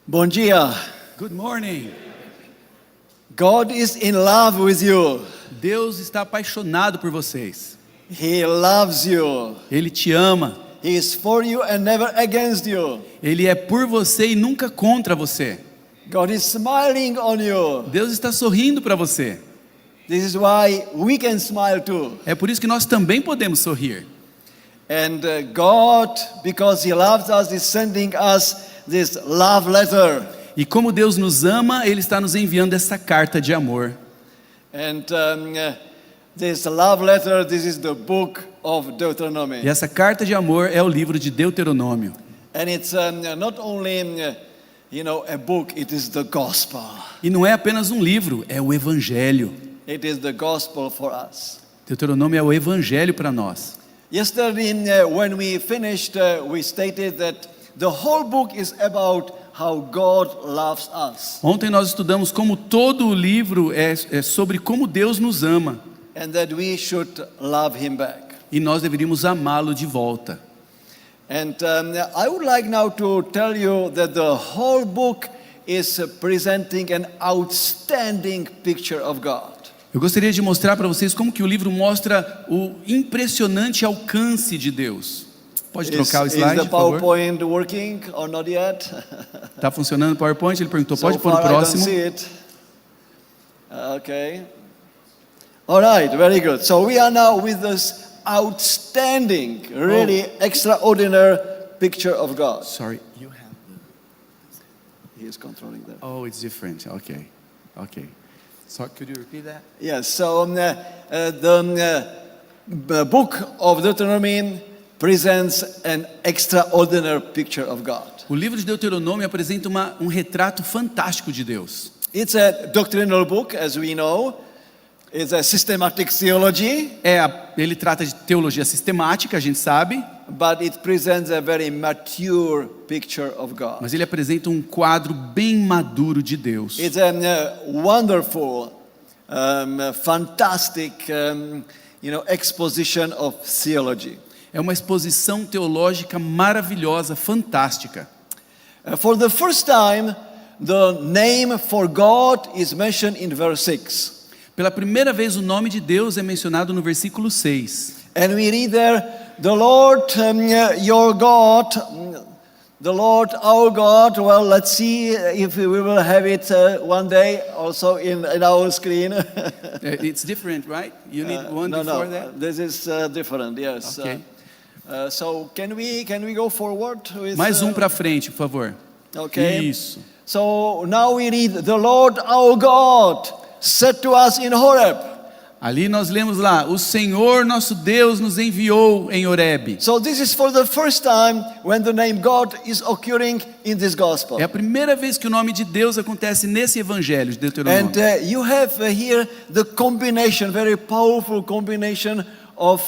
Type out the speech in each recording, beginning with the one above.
Bom dia. Good morning. God is in love with you. Deus está apaixonado por vocês. He loves you. Ele te ama. He is for you and never against you. Ele é por você e nunca contra você. God is smiling on you. Deus está sorrindo para você. This is why we can smile too. É por isso que nós também podemos sorrir. And God, because He loves us, is sending us this love letter. E como Deus nos ama, Ele está nos enviando essa carta de amor. And this love letter, this is the book of Deuteronomy. E essa carta de amor é o livro de Deuteronômio. And it's not only, a book, it is the gospel. E não é apenas um livro, é o evangelho. It is the gospel for us. Deuteronômio é o evangelho para nós. Yesterday, when we finished, we stated that the whole book is about how God loves us. Ontem nós estudamos como todo o livro é sobre como Deus nos ama. And that we should love Him back. E nós deveríamos amá-lo de volta. And I would like now to tell you that the whole book is presenting an outstanding picture of God. Eu gostaria de mostrar para vocês como que o livro mostra o impressionante alcance de Deus. Pode trocar o slide, is the por favor? PowerPoint working or not yet? Está funcionando o PowerPoint? Ele perguntou, pode pôr no far I don't próximo? see it. Okay. All right, very good. So we are now with this outstanding, really extraordinary picture of God. Sorry, you have He is controlling that. Oh, it's different. Okay. So could you repeat that? Yes, so the book of Deuteronomy presents an extraordinary picture of God. O livro de Deuteronômio apresenta um retrato fantástico de Deus. It's a doctrinal book, as we know. It's a systematic theology. Ele trata de teologia sistemática, a gente sabe. But it presents a very mature picture of God. Mas ele apresenta um quadro bem maduro de Deus. It's a wonderful, fantastic, exposition of theology. É uma exposição teológica maravilhosa, fantástica. For the first time, the name for God is mentioned in verse 6. Pela primeira vez o nome de Deus é mencionado no versículo 6. And we read there, the Lord your God, the Lord our God. Well, let's see if we will have it one day also in our screen. It's different, right? You need one before that? This is different, yes. Okay. So can we go forward with Mais para frente, por favor. Okay. Isso. So now we read, the Lord our God said to us in Horeb. Ali nós lemos lá, o Senhor nosso Deus nos enviou em Horebe. So this is for the first time when the name God is occurring in this gospel. É a primeira vez que o nome de Deus acontece nesse evangelho de Deuteronômio. And you have here the combination, very powerful combination of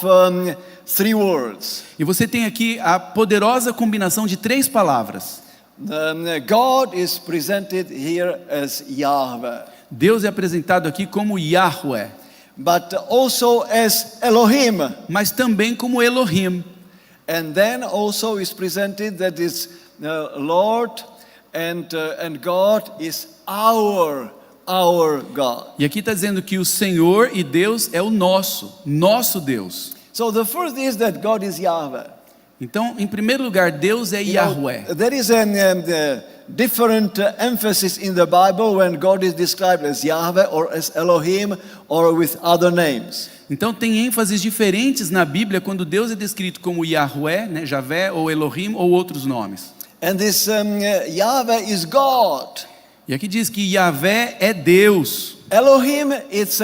three words. E você tem aqui a poderosa combinação de três palavras. God is presented here as Yahweh. Deus é apresentado aqui como Yahweh, but also as Elohim. mas também como Elohim. And then also is presented that is Lord and God is our God. E aqui está dizendo que o Senhor e Deus é o nosso Deus. So the first is that God is Yahweh. Então, em primeiro lugar, Deus é Yahweh. There is a different emphasis in the Bible when God is described as Yahweh or as Elohim or with other names. Então tem ênfases diferentes na Bíblia quando Deus é descrito como Yahweh, né, Javé ou Elohim ou outros nomes. And this Yahweh is God. E aqui diz que Yahvé é Deus. Elohim, it's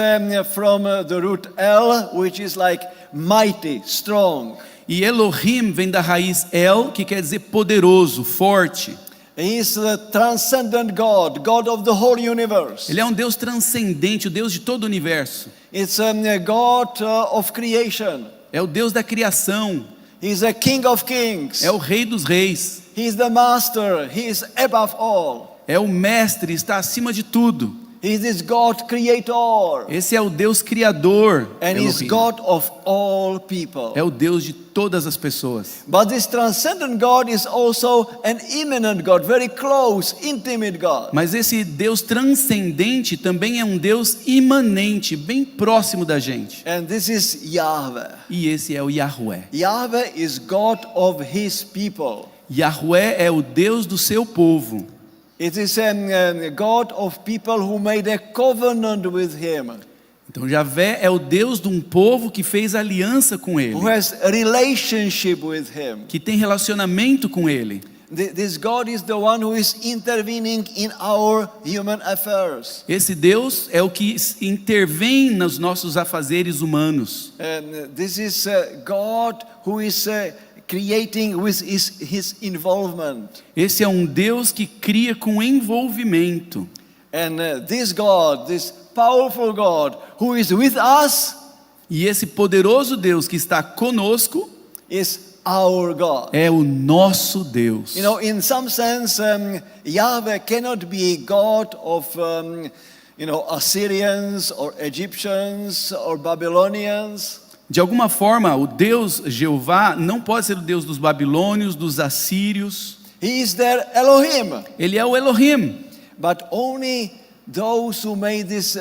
from the root El, which is like mighty, strong. E Elohim vem da raiz El, que quer dizer poderoso, forte. He is the transcendent God, God of the whole universe. Ele é um Deus transcendente, o Deus de todo o universo. It's God of creation. É o Deus da criação. He is a King of kings. É o Rei dos reis. He is the master. He is above all. É o mestre, está acima de tudo. He is God creator. Esse é o Deus criador. And He is Elohim. God of all people. É o Deus de todas as pessoas. But this transcendent God is also an immanent God, very close, intimate God. Mas esse Deus transcendente também é um Deus imanente, bem próximo da gente. And this is Yahweh. E esse é o Yahweh. Yahweh is God of His people. Yahweh é o Deus do seu povo. It is a God of people who made a covenant with Him, Então Yahvé é o Deus de um povo que fez aliança com ele, who has a relationship with Him. que tem relacionamento com ele. This God is the one who is intervening in our human affairs. Esse Deus é o que intervém nos nossos afazeres humanos. And this is God who is creating with his involvement. Esse é um Deus que cria com envolvimento. And this God, this powerful God who is with us, E esse poderoso Deus que está conosco is our God. é o nosso Deus. You know, in some sense, Yahweh cannot be God of, Assyrians or Egyptians or Babylonians. De alguma forma, o Deus Jeová não pode ser o Deus dos babilônios, dos assírios. He is their Elohim. Ele é o Elohim. But only those who made this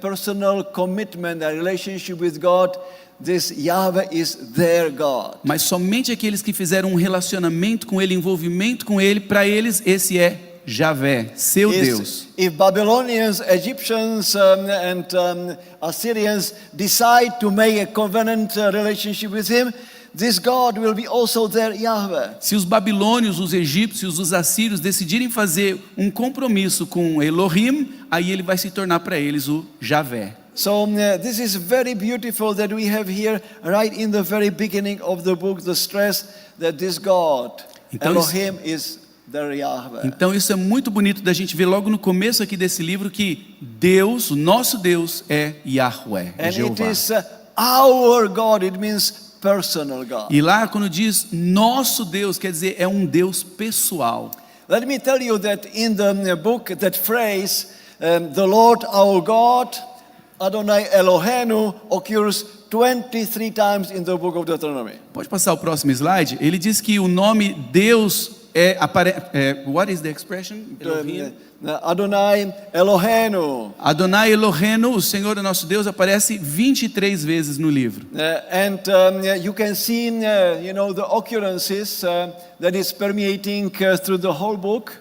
personal commitment, a relationship with God, this Yahweh is their God. Mas somente aqueles que fizeram um relacionamento com Ele, envolvimento com Ele, para eles esse é Javé, seu Deus. If Babylonians, Egyptians, and Assyrians decide to make a covenant relationship with Him, this God will be also their Yahweh. Se os babilônios, os egípcios, os assírios decidirem fazer um compromisso com Elohim, aí ele vai se tornar para eles o Javé. So this is very beautiful that we have here, right in the very beginning of the book, the stress that this God, Então, Elohim, is their Yahweh. Então isso é muito bonito da gente ver logo no começo aqui desse livro que Deus, o nosso Deus é Yahweh, é And it Jeová. is our God, it means personal God. E lá quando diz nosso Deus, quer dizer é um Deus pessoal. Let me tell you that in the book, that phrase, the Lord our God, Adonai Eloheinu, occurs 23 times in the book of Deuteronomy. Pode passar o próximo slide? Ele diz que o nome Deus what is the expression? Elohim? Adonai Eloheinu. Adonai Eloheinu, o Senhor é nosso Deus, aparece 23 vezes no livro. And you can see, the occurrences that is permeating through the whole book.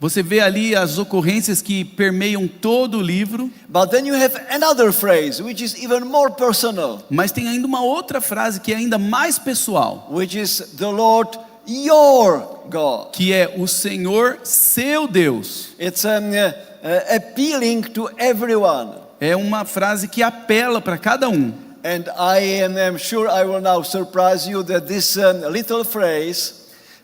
Você vê ali as ocorrências que permeiam todo o livro. But then you have another phrase, which is even more personal. Mas tem ainda uma outra frase que é ainda mais pessoal, Which is the Lord your God. que é o Senhor seu Deus. It's appealing to everyone. É uma frase que apela para cada um. And I am sure I will now surprise you that this little phrase,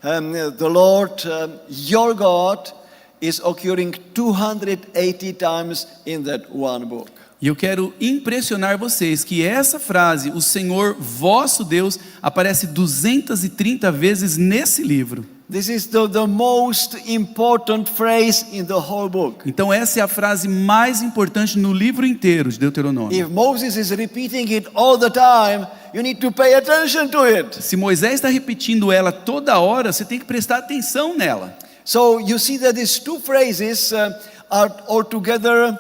the Lord your God, is occurring 280 times in that one book. E eu quero impressionar vocês que essa frase, o Senhor vosso Deus, aparece 230 vezes nesse livro. This is the most important phrase in the whole book. Então essa é a frase mais importante no livro inteiro de Deuteronômio. If Moses is repeating it all the time, you need to pay attention to it. Se Moisés está repetindo ela toda hora, você tem que prestar atenção nela. So you see that these two phrases are altogether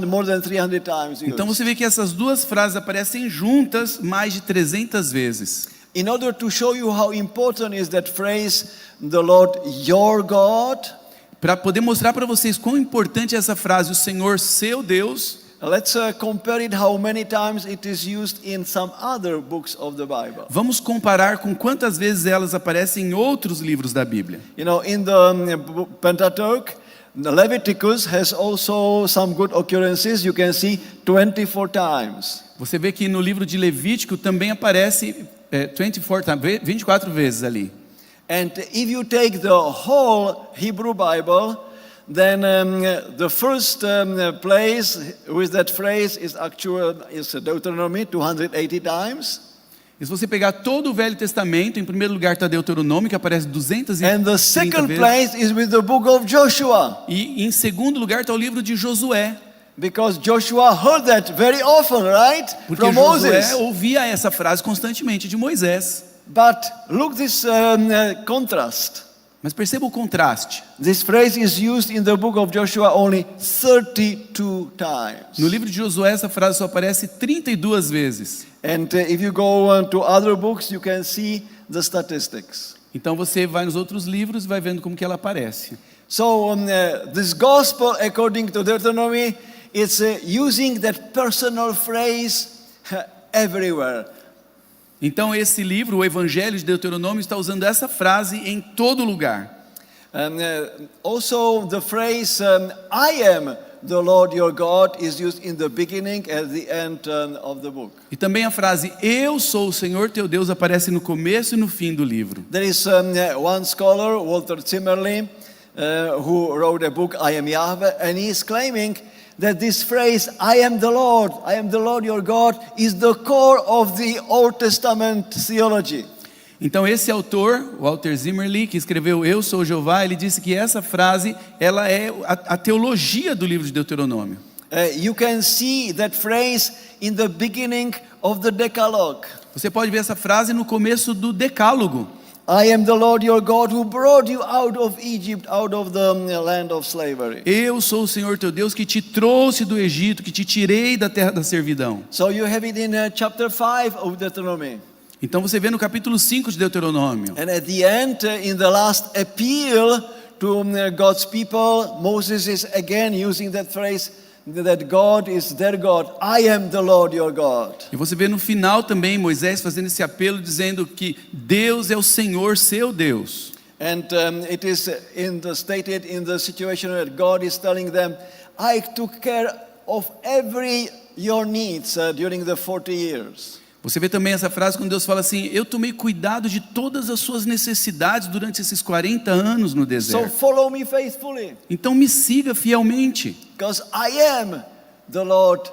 more than 300 times used. Então você vê que essas duas frases aparecem juntas mais de 300 vezes. In order to show you how important is that phrase, the Lord your God, Para poder mostrar para vocês quão importante é essa frase, o Senhor seu Deus, let's compare it how many times it is used in some other books of the Bible. vamos comparar com quantas vezes elas aparecem em outros livros da Bíblia. You know, in the Pentateuch, the Leviticus has also some good occurrences. You can see 24 times. Você vê que no livro de Levítico também aparece 24 vezes ali. And if you take the whole Hebrew Bible, then the first place with that phrase is Deuteronomy 280 times. E se você pegar todo o Velho Testamento, em primeiro lugar está Deuteronômio, que aparece 230 And the second vezes. place is with the book of Joshua. E em segundo lugar está o livro de Josué. Because Joshua heard that very often, right? Porque From Josué Moses. ouvia essa frase constantemente de Moisés. But look this contrast. Mas perceba o contraste. This phrase is used in the book of Joshua only 32 times. No livro de Josué, essa frase só aparece 32 vezes. And if you go on to other books, you can see the statistics. Então você vai nos outros livros e vai vendo como que ela aparece. So this gospel, according to Deuteronomy, it's using that personal phrase everywhere. Então esse livro, o Evangelho de Deuteronômio, está usando essa frase em todo lugar. And also the phrase I am the Lord your God is used in the beginning and the end of the book. E também a frase Eu sou o Senhor teu Deus aparece no começo e no fim do livro. There is one scholar, Walter Zimmerli, who wrote a book, I Am Yahweh, and he is claiming that this phrase, I am the Lord your God, is the core of the Old Testament theology. Então esse autor, Walter Zimmerli, que escreveu Eu sou Jeová, ele disse que essa frase, ela é a teologia do livro de Deuteronômio. You can see that phrase in the beginning of the Decalogue. Você pode ver essa frase no começo do Decálogo. I am the Lord your God who brought you out of Egypt, out of the land of slavery. Eu sou o Senhor teu Deus que te trouxe do Egito, que te tirei da terra da servidão. So you have it in chapter 5 of Deuteronomy. Então você vê no capítulo 5 de Deuteronômio. And at the end, in the last appeal to God's people, Moses is again using that phrase that God is their God. I am the Lord your God. E você vê no final também Moisés fazendo esse apelo dizendo que Deus é o Senhor seu Deus. And it is stated in the situation that God is telling them, I took care of every your needs during the 40 years. Você vê também essa frase quando Deus fala assim, eu tomei cuidado de todas as suas necessidades durante esses 40 anos no So deserto. follow me faithfully, Então me siga fielmente, because I am the Lord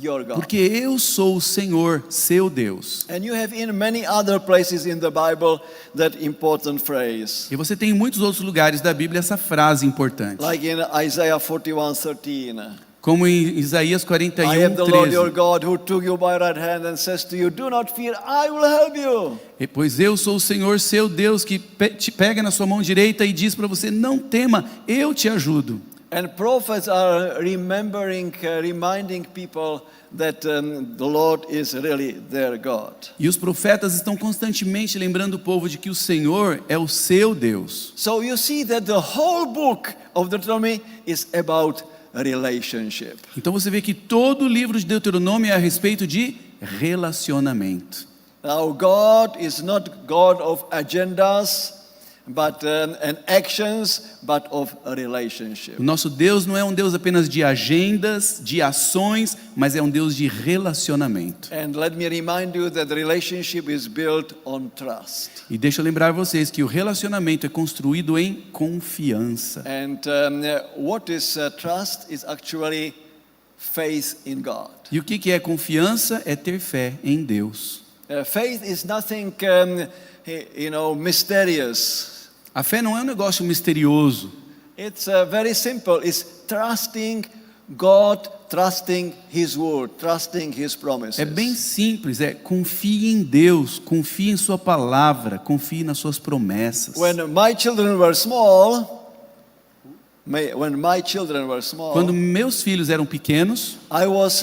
your God. porque eu sou o Senhor, seu Deus. And you have in many other places in the Bible that important phrase. E você tem em muitos outros lugares da Bíblia essa frase importante. Like in Isaiah 41:13. Como em Isaías I 41, am the Lord your 13. God who took you by right hand and says to you, do not fear, I will help you. Pois eu sou o Senhor, seu Deus, que te pega na sua mão direita e diz para você, não tema, eu te ajudo. And prophets are reminding people that the Lord is really their God. E os profetas estão constantemente lembrando o povo de que o Senhor é o seu Deus. So you see that the whole book of Deuteronomy is about relationship. Então você vê que todo o livro de Deuteronômio é a respeito de relacionamento. Now God is not God of agendas, but and actions, but of a relationship. O nosso Deus não é um Deus apenas de agendas, de ações, mas é um Deus de relacionamento. And let me remind you that the relationship is built on trust. E deixa eu lembrar vocês que o relacionamento é construído em confiança. And what is trust is actually faith in God. E o que é confiança? É ter fé em Deus. Faith is nothing, mysterious. A fé não é um negócio misterioso. It's very simple. It's trusting God, trusting His word, trusting His promises. É bem simples, confie em Deus, confie em sua palavra, confie nas suas promessas. When my children were small, Quando meus filhos eram pequenos, I was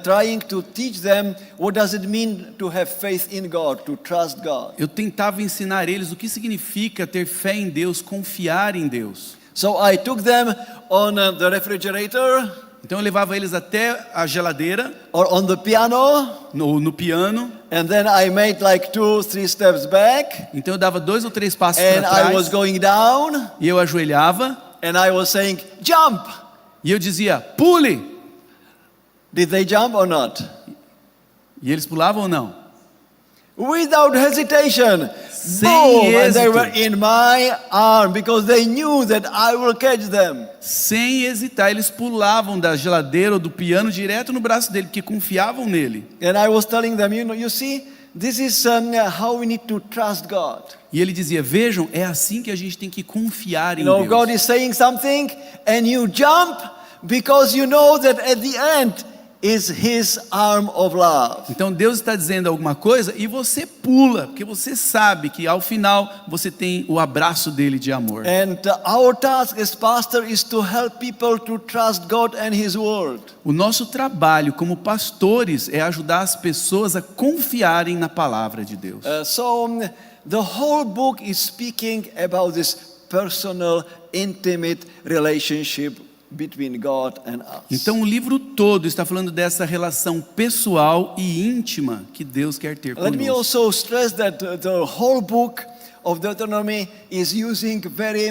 trying to teach them what does it mean to have faith in God, to trust God. eu tentava ensinar eles o que significa ter fé em Deus, confiar em Deus. So I took them on the refrigerator Então eu levava eles até a geladeira, or on the piano, no piano. and then I made like 2-3 steps back, Então eu dava 2 ou 3 passos and para I was trás going down, e eu ajoelhava and I was saying, jump! e eu dizia, pule! Did they jump or not? E eles pulavam ou não? Without hesitation, Sem boom, and they êxito. were in my arm because they knew that I will catch them. Sem hesitar, eles pulavam da geladeira ou do piano direto no braço dele, porque confiavam nele. And I was telling them, you see, this is how we need to trust God. E ele dizia, vejam, é assim que a gente tem que confiar em You know, God Deus. is saying something and you jump because you know that at the end is His arm of love. Então Deus está dizendo alguma coisa e você pula, porque você sabe que ao final você tem o abraço dele de amor. And our task as pastor is to help people to trust God and His word. O nosso trabalho como pastores é ajudar as pessoas a confiarem na palavra de Deus. The whole book is speaking about this personal, intimate relationship between God and us. Então o livro todo está falando dessa relação pessoal e íntima que Deus quer ter Let me conosco. also stress that the whole book of Deuteronomy is using very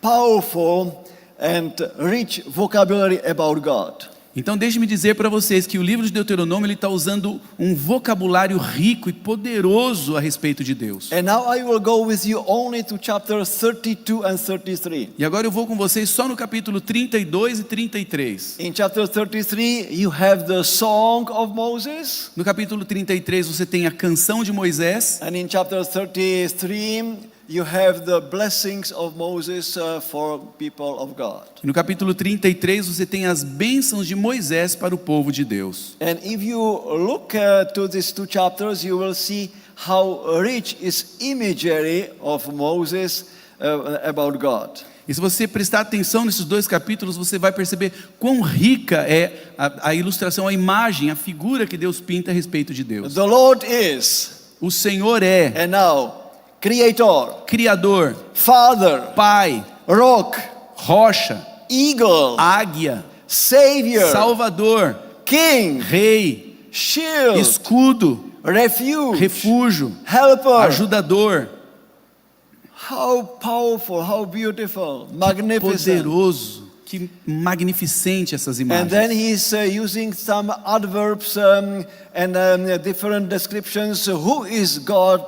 powerful and rich vocabulary about God. Então deixe-me dizer para vocês que o livro de Deuteronômio ele está usando um vocabulário rico e poderoso a respeito de Deus. And now I will go with you only to chapter 32 and 33. E agora eu vou com vocês só no capítulo 32 e 33. In chapter 33 you have the song of Moses. No capítulo 33 você tem a canção de Moisés. And in chapter 33 you have the blessings of Moses for people of God. E no capítulo 33 você tem as bênçãos de Moisés para o povo de Deus. And if you look to these two chapters, you will see how rich is imagery of Moses about God. E se você prestar atenção nesses dois capítulos, você vai perceber quão rica é a ilustração, a imagem, a figura que Deus pinta a respeito de Deus. The Lord is, O Senhor é and now, Creator, Criador, Father, Pai, Rock, Rocha, Eagle, Águia, Savior, Salvador, King, Rei, Shield, Escudo, Refuge, Refúgio, Helper. Ajudador. How powerful, how beautiful, magnificent. Poderoso, que magnificente essas And then imagens. he's using some adverbs and different descriptions who is God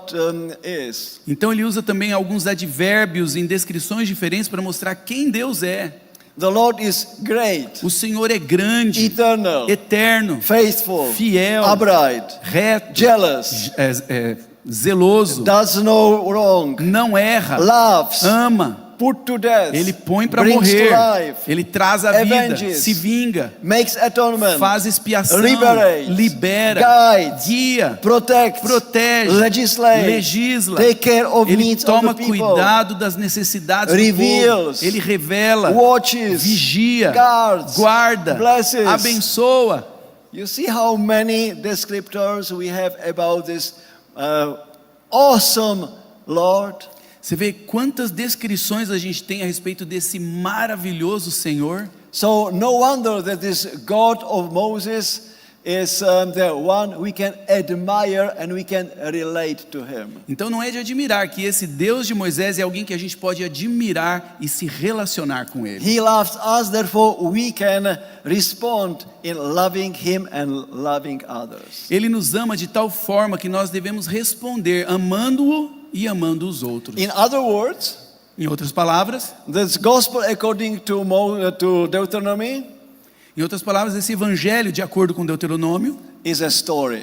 is. Então ele usa também alguns advérbios em descrições diferentes para mostrar quem Deus é. The Lord is great, O Senhor é grande, eternal, eterno, faithful, fiel, upright, reto, jealous, zeloso, does no wrong, não erra, loves, ama, put to death, ele põe para brings morrer, to life, ele traz a vida, avenges, se vinga, makes atonement, faz expiação, liberates, libera, guides, guia, protects, protege, legislates, legisla, take care of ele needs toma of the people, cuidado das necessidades do reveals, povo, ele revela, watches, vigia, guards, guarda, blesses. abençoa. You see how many descriptors we have about this awesome Lord? Você vê quantas descrições a gente tem a respeito desse maravilhoso Senhor? So no wonder that this God of Moses is the one we can admire and we can relate to him. Então não é de admirar que esse Deus de Moisés é alguém que a gente pode admirar e se relacionar com ele. He loves us, therefore we can respond in loving him and loving others. Ele nos ama de tal forma que nós devemos responder amando-o e amando os outros. In other words, Em outras palavras, this gospel according to Deuteronomy em outras palavras, esse evangelho de acordo com Deuteronômio is a story.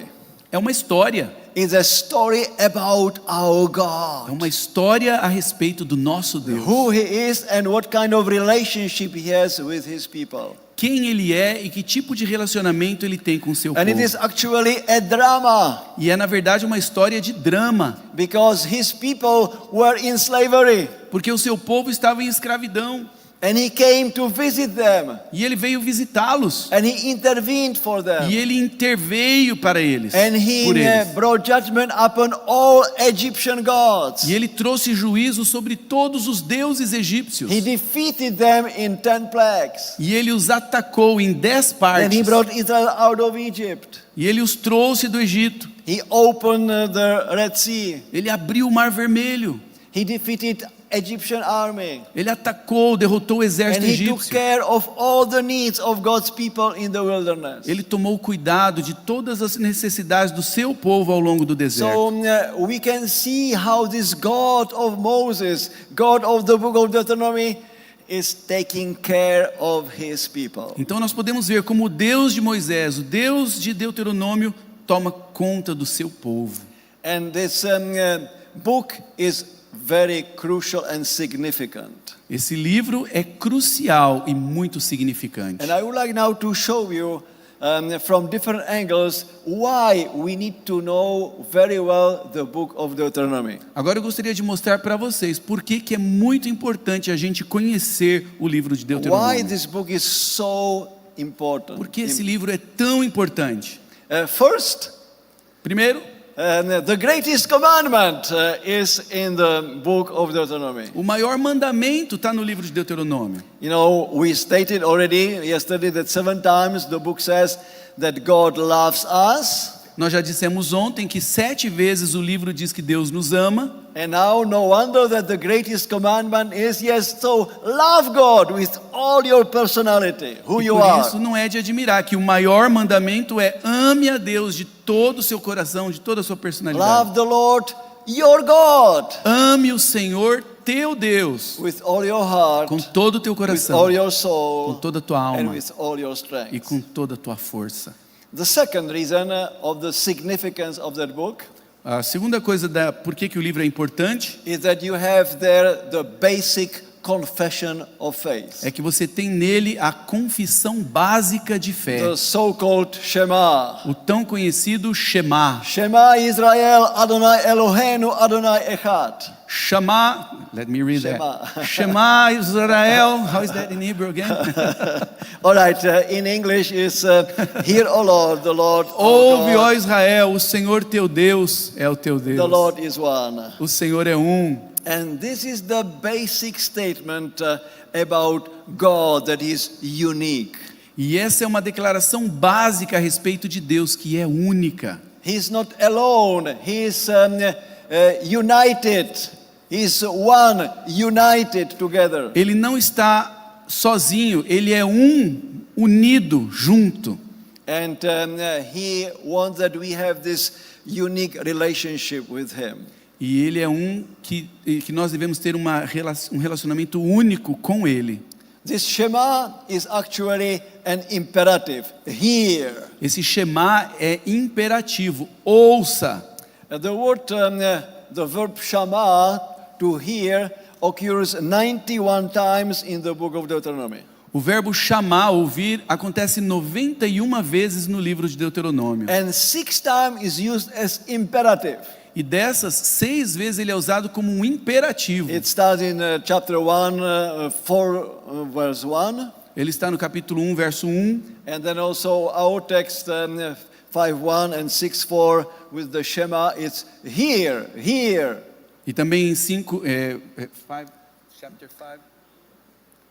é uma história. It's a story about our É God. uma história a respeito do nosso Deus. Who he is and what kind of relationship he has with his people. Quem ele é e que tipo de relacionamento ele tem com o seu And it povo. is actually a drama E é na verdade uma história de drama, because his people were in slavery porque o seu povo estava em escravidão and he came to visit them e ele veio visitá-los and he intervened for them. e ele interveio para eles, And he por eles. brought judgment upon all Egyptian gods. E ele trouxe juízo sobre todos os deuses egípcios. He defeated them in 10 plagues. E ele os atacou em 10 And he partes. brought Israel out of Egypt. E ele os trouxe do Egito. He opened the Red Sea. Ele abriu o Mar Vermelho. He defeated Egyptian army. Ele atacou, derrotou o And exército he took egípcio. care of all the needs of God's people in the wilderness. Ele tomou cuidado de todas as necessidades do seu povo ao longo do deserto. So we can see how this God of Moses, God of the book of Deuteronomy, is taking care of his people. Então nós podemos ver como o Deus de Moisés, o Deus de Deuteronômio, toma conta do seu povo. And this book is very crucial and significant. Esse livro é crucial e muito significante. And I would like now to show you from different angles why we need to know very well the book of Deuteronomy. Agora eu gostaria de mostrar para vocês por que é muito importante a gente conhecer o livro de Why Deuteronômio. this book is so important. Por que esse livro é tão importante? First, Primeiro, the greatest commandment is in the book of Deuteronomy. o maior mandamento está no livro de Deuteronômio. You know, we stated already yesterday that 7 times the book says that God loves us. Nós já dissemos ontem que 7 vezes o livro diz que Deus nos ama. And now no wonder that the greatest commandment is, yes, so love God with all your personality, who E you por are. isso não é de admirar que o maior mandamento é ame a Deus de todo o seu coração, de toda a sua personalidade. Love the Lord your God Ame o Senhor teu Deus with all your heart, com todo o teu with coração, all your com soul, toda a tua and alma with all your e strength. com toda a tua força. The second reason of the significance of that book A segunda coisa por que o livro é importante is that you have there the basic confession of faith. é que você tem nele a confissão básica de fé, The so-called Shema. o tão conhecido Shema. Shema Israel, Adonai Eloheinu, Adonai Echad. Shema, let me read Shema. that. Shema Israel, how is that in Hebrew again? All right, in English is Hear, O Lord, the Lord our Ouve, ó God, Israel, o Senhor teu Deus é o teu the Deus. Lord is one. O Senhor é um. And this is the basic statement about God that is unique. E essa é uma declaração básica a respeito de Deus, que é única. He's not alone, He's united. He's one, united together. Ele não está sozinho, ele é um, unido, junto. And He wants that we have this unique relationship with Him. E ele é um que nós devemos ter um relacionamento único com ele. This Shema is actually an imperative. Hear. Esse Shema é imperativo, ouça. The verb Shema, to hear, occurs 91 times in the book of Deuteronomy. O verbo chamar, ouvir, acontece 91 vezes no livro de Deuteronômio. And 6 times is used as imperative. E dessas, 6 vezes ele é usado como um imperativo. It starts in chapter 1, 4, verse 1. Ele está no capítulo 1, verso 1. And then also our text, 5:1 and 6:4, with the Shema, it's hear, hear. E também em chapter 5.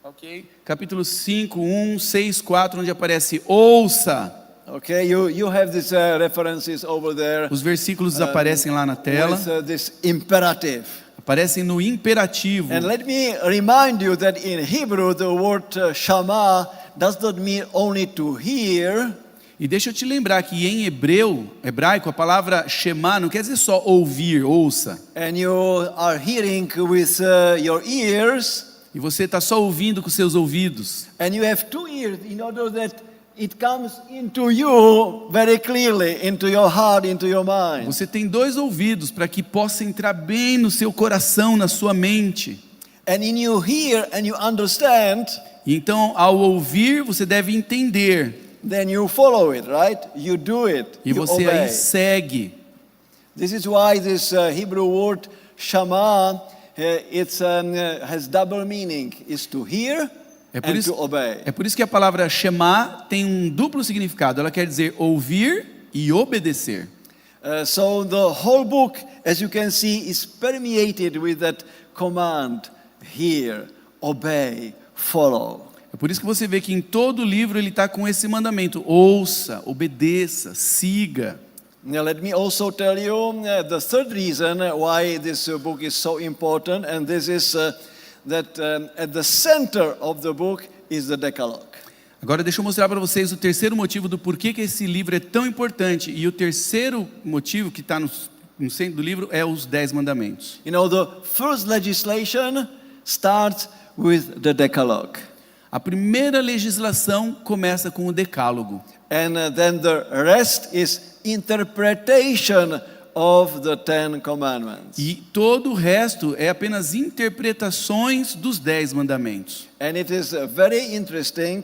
Ok. Capítulo 5, 1, 6, 4, onde aparece ouça. Okay, you have these references over there. Os versículos aparecem lá na tela. With this imperative. Aparecem no imperativo. And let me remind you that in Hebrew the word Shema does not mean only to hear. E deixa eu te lembrar que em hebraico, a palavra Shema não quer dizer só ouvir, ouça. And you are hearing with your ears. E você está só ouvindo com seus ouvidos. And you have 2 ears in order that it comes into you very clearly, into your heart, into your mind. Você tem 2 ouvidos para que possa entrar bem no seu coração, na sua mente. And in you hear and you understand, E então, ao ouvir, você deve entender. then you follow it, right? You do it. E You você obey. aí segue. This is why this Hebrew word Shema, has double meaning. Is to hear and to obey. É por isso que a palavra Shema tem um duplo significado. Ela quer dizer ouvir e obedecer. So the whole book, as you can see, is permeated with that command: hear, obey, follow. É por isso que você vê que em todo o livro ele está com esse mandamento: ouça, obedeça, siga. Now let me also tell you the third reason why this book is so important, and this is that at the center of the book is the Decalogue. Agora deixa eu mostrar para vocês o terceiro motivo do porquê que esse livro é tão importante. E o terceiro motivo que está no centro do livro é os 10 mandamentos. You know, the first legislation starts with the Decalogue. A primeira legislação começa com o decálogo. And then the rest is interpretation of the Ten Commandments. E todo o resto é apenas interpretações dos 10 mandamentos. And it is very interesting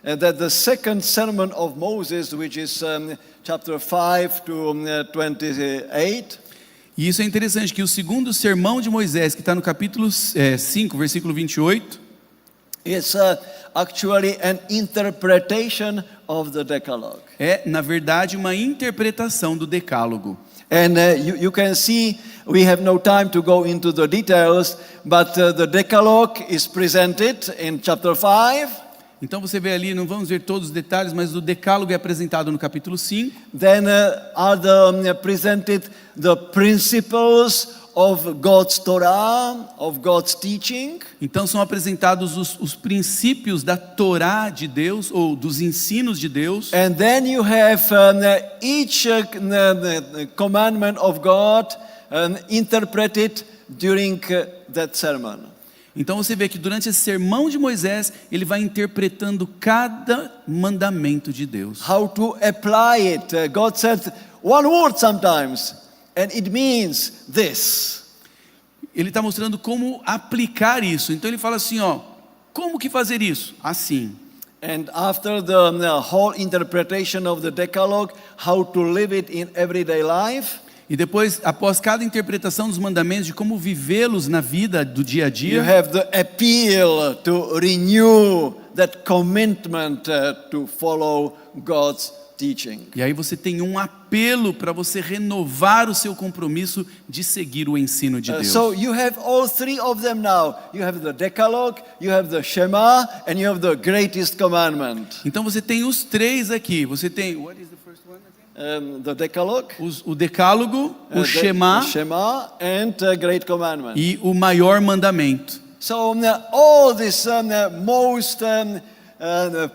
that the second sermon of Moses, which is chapter 5 to 28, E isso é interessante, que o segundo sermão de Moisés, que está no capítulo 5, versículo 28, is actually an interpretation of the Decalogue. é, na verdade, uma interpretação do Decálogo. And you can see, we have no time to go into the details, but the Decalogue is presented in chapter 5. Então você vê ali, não vamos ver todos os detalhes, mas o Decálogo é apresentado no capítulo 5. Then are presented the principles of God's Torah, of God's teaching. Então são apresentados os princípios da Torá de Deus, ou dos ensinos de Deus. And then you have each commandment of God interpreted during that sermon. Então você vê que durante esse sermão de Moisés, ele vai interpretando cada mandamento de Deus. How to apply it. God said one word sometimes, and it means this. Ele está mostrando como aplicar isso. Então ele fala assim, ó, como que fazer isso? Assim. And after the whole interpretation of the Decalogue, how to live it in everyday life. E depois, após cada interpretação dos mandamentos de como vivê-los na vida do dia a You dia, have the appeal to renew that commitment to follow God's teaching. e aí você tem um apelo para você renovar o seu compromisso de seguir o ensino de Deus. So you have all three of them now. You have the Decalogue, you have the Shema, and you have the greatest commandment. Então você tem os 3 aqui. Você tem, what is the first one again? The Decalogue, O Decálogo, o the Shema Shema, and the Great Commandment. e o maior mandamento. So all these most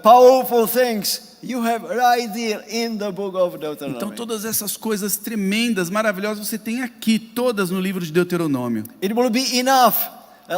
powerful things you have right there in the book of Deuteronomy. Então todas essas coisas tremendas, maravilhosas, você tem aqui, todas no livro de Deuteronômio. It will be enough